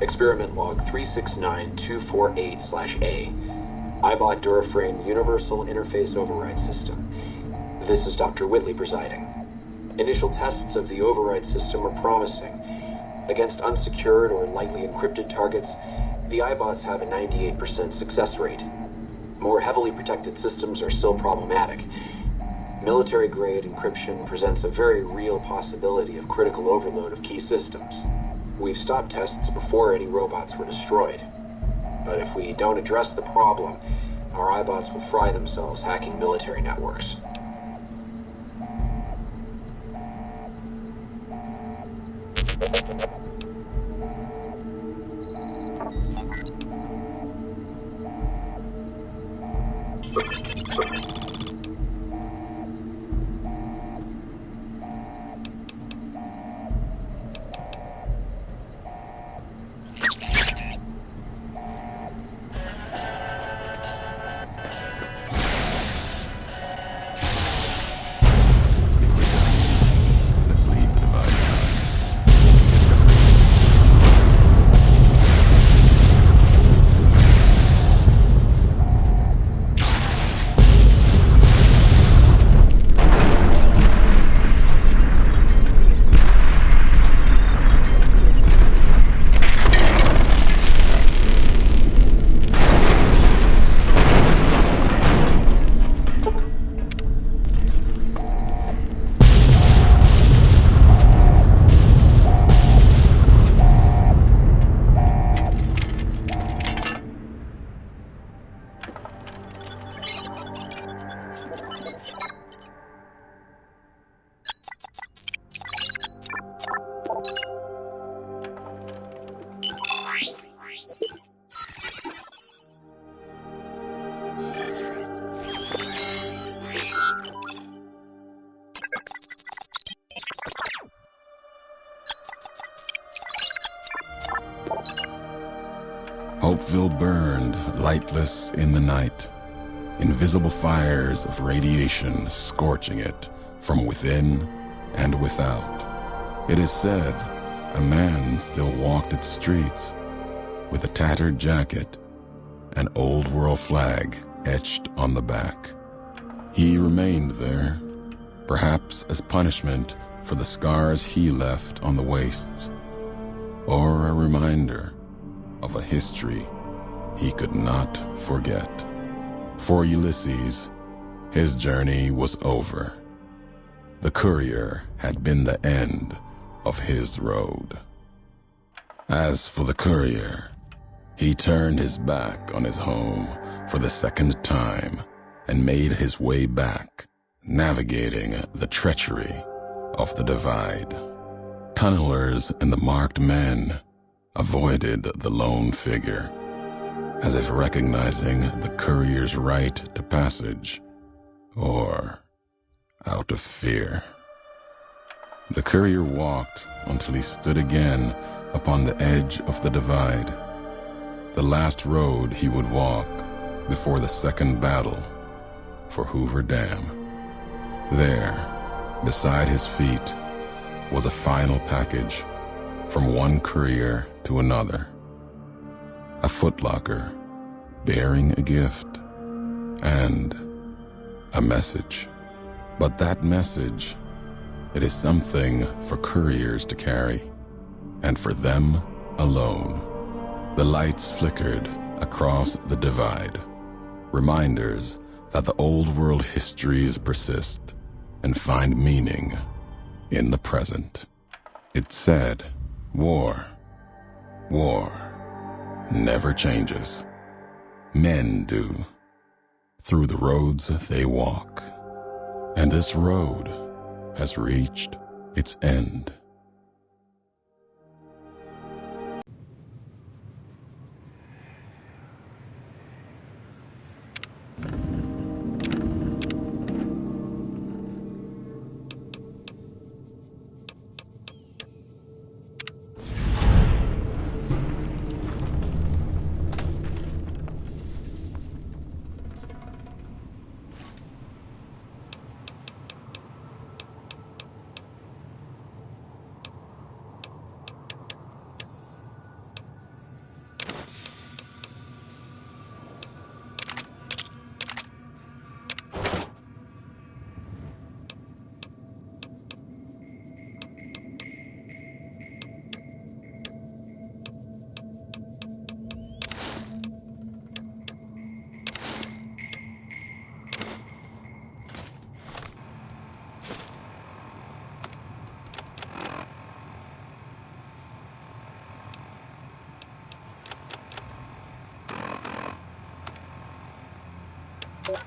Speaker 3: Experiment log 369248/A. iBot Duraframe Universal Interface Override System. This is Dr. Whitley presiding. Initial tests of the override system are promising. Against unsecured or lightly encrypted targets, the iBots have a 98% success rate. More heavily protected systems are still problematic. Military-grade encryption presents a very real possibility of critical overload of key systems. We've stopped tests before any robots were destroyed. But if we don't address the problem, our iBots will fry themselves hacking military networks.
Speaker 5: Let's leave the divide. Hopeville burned lightless in the night, invisible fires of radiation scorching it from within and without. It is said a man still walked its streets with a tattered jacket, an old world flag etched on the back. He remained there, perhaps as punishment for the scars he left on the wastes, or a reminder of a history he could not forget. For Ulysses, his journey was over. The Courrier had been the end of his road. As for the Courrier, he turned his back on his home for the second time and made his way back, navigating the treachery of the divide. Tunnelers and the marked men avoided the lone figure, as if recognizing the Courrier's right to passage, or out of fear. The Courrier walked until he stood again upon the edge of the divide, the last road he would walk before the second battle for Hoover Dam. There, beside his feet, was a final package from one courier to another. A footlocker bearing a gift and a message. But that message, it is something for couriers to carry, and for them alone. The lights flickered across the divide, reminders that the old world histories persist and find meaning in the present. It said, war never changes. Men do, through the roads they walk. And this road has reached its end.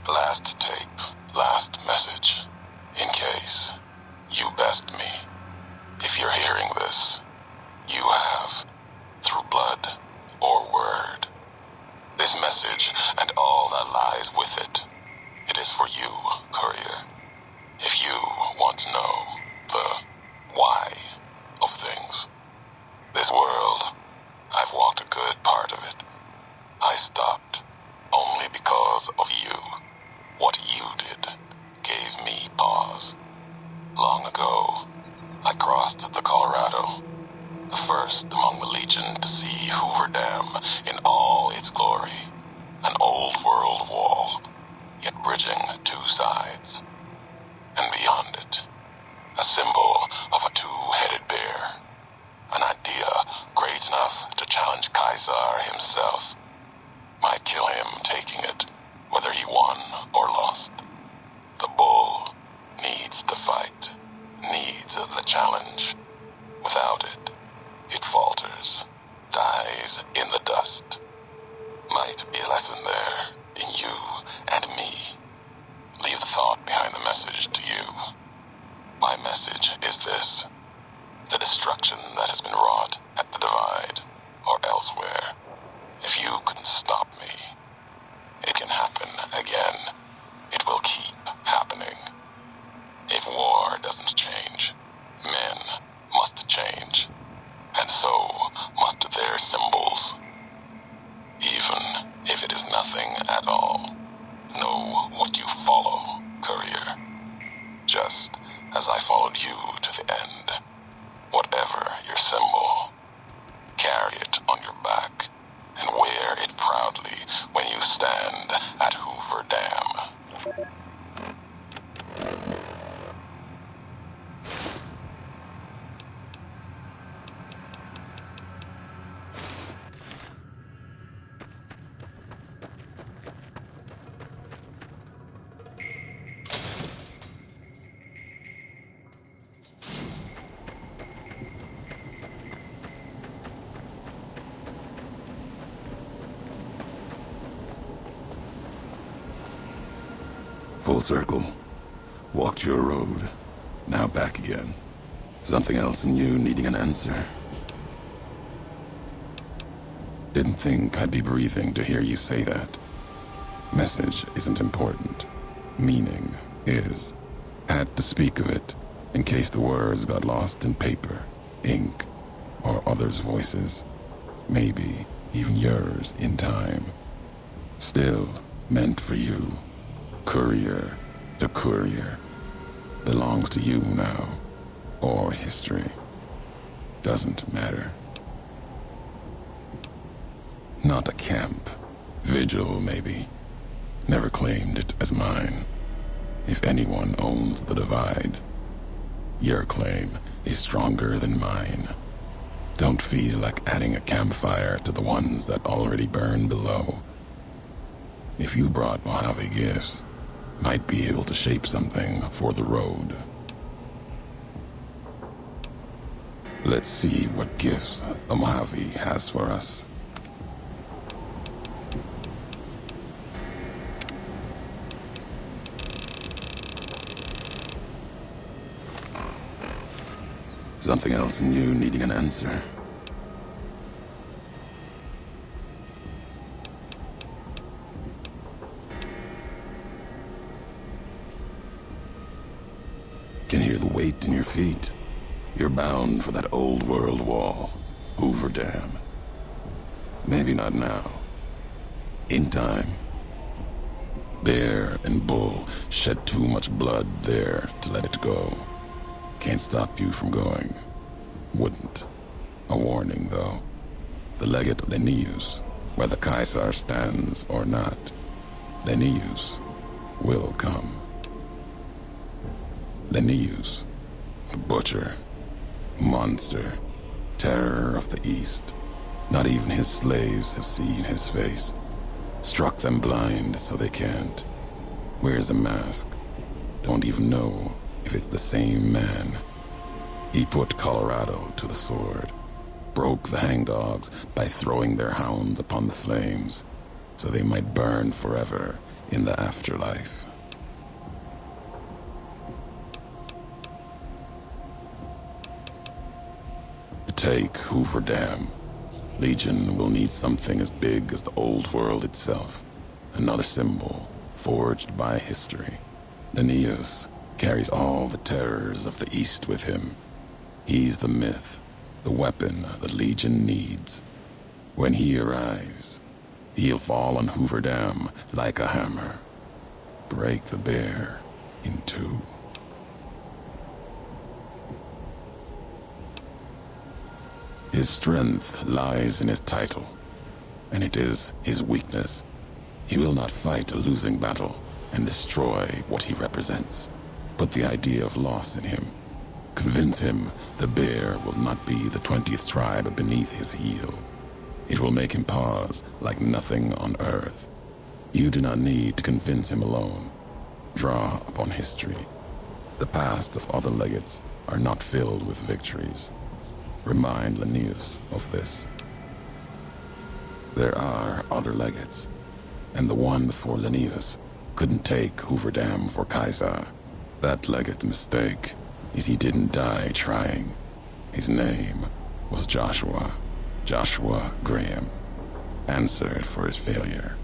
Speaker 5: Last tape, last message. In case you best me. If you're hearing this, you have, through blood or word. This message and all that lies with it. It is for you, Courier. If you want to know the why of things. This world, I've walked a good part of it. I stopped only because of you. What you did gave me pause. Long ago, I crossed the Colorado, the first among the Legion to see Hoover Dam in all its glory. An old world wall, yet bridging two sides. And beyond it, a symbol of a two-headed bear. An idea great enough to challenge Caesar himself. Might kill him taking it, whether he won or lost. The bull needs to fight, needs the challenge. Without it, it falters, dies in the dust. Might be a lesson there in you and me. Leave the thought behind the message to you. My message is this. The destruction that has been wrought at the divide or elsewhere, if you couldn't stop me, it can happen again. It will keep happening. If war doesn't change, men must change, and so must their symbols. at all. Know what you follow, Courier. Just as I followed you to the end. Whatever your symbol, carry it on your back and wear it proudly when you stand at Hoover Dam.
Speaker 2: Full circle. Walked your road. Now back again. Something else in you needing an answer. Didn't think I'd be breathing to hear you say that. Message isn't important. Meaning is. Had to speak of it, in case the words got lost in paper, ink, or others' voices. Maybe even yours in time. Still meant for you. Courier to Courier. Belongs to you now. Or history. Doesn't matter. Not a camp. Vigil, maybe. Never claimed it as mine. If anyone owns the divide, your claim is stronger than mine. Don't feel like adding a campfire to the ones that already burn below. If you brought Mojave gifts, might be able to shape something for the road. Let's see what gifts the Mojave has for us. Something else in you needing an answer. Can hear the weight in your feet. You're bound for that old world wall, Hoover Dam. Maybe not now. In time. Bear and bull shed too much blood there to let it go. Can't stop you from going. Wouldn't. A warning, though. The legate Linnaeus, whether Caesar stands or not, Linnaeus will come. Linnaeus, the butcher, monster, terror of the East. Not even his slaves have seen his face. Struck them blind so they can't. Wears a mask. Don't even know if it's the same man. He put Colorado to the sword. Broke the hangdogs by throwing their hounds upon the flames, so they might burn forever in the afterlife. To take Hoover Dam, Legion will need something as big as the old world itself. Another symbol forged by history. Linnaeus carries all the terrors of the East with him. He's the myth, the weapon the Legion needs. When he arrives, he'll fall on Hoover Dam like a hammer. Break the bear in two. His strength lies in his title, and it is his weakness. He will not fight a losing battle and destroy what he represents. Put the idea of loss in him. Convince him the bear will not be the 20th tribe beneath his heel. It will make him pause like nothing on earth. You do not need to convince him alone. Draw upon history. The past of other legates are not filled with victories. Remind Linnaeus of this. There are other legates, and the one before Linnaeus couldn't take Hoover Dam for Caesar. That legate's mistake is he didn't die trying. His name was Joshua Graham. Answered for his failure.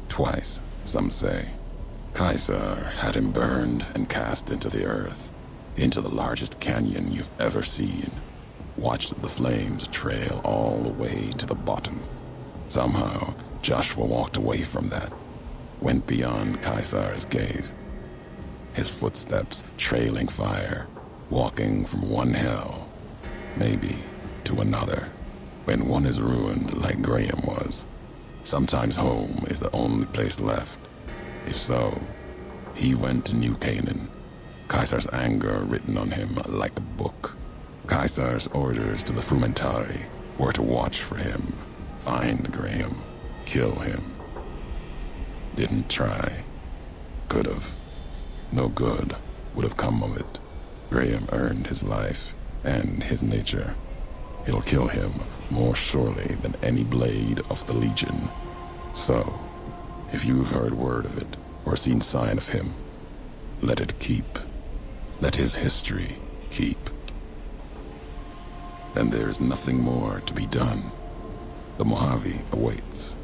Speaker 2: Twice, some say. Caesar had him burned and cast into the earth, into the largest canyon you've ever seen. Watched the flames trail all the way to the bottom. Somehow, Joshua walked away from that, went beyond Caesar's gaze. His footsteps trailing fire, walking from one hell, maybe to another. When one is ruined like Graham was, sometimes home is the only place left. If so, he went to New Canaan, Caesar's anger written on him like a book. Caesar's orders to the Frumentari were to watch for him, find Graham, kill him. Didn't try. Could've. No good would have come of it. Graham earned his life and his nature. It'll kill him more surely than any blade of the Legion. So, if you've heard word of it or seen sign of him, let it keep. Let his history keep. Then there is nothing more to be done. The Mojave awaits.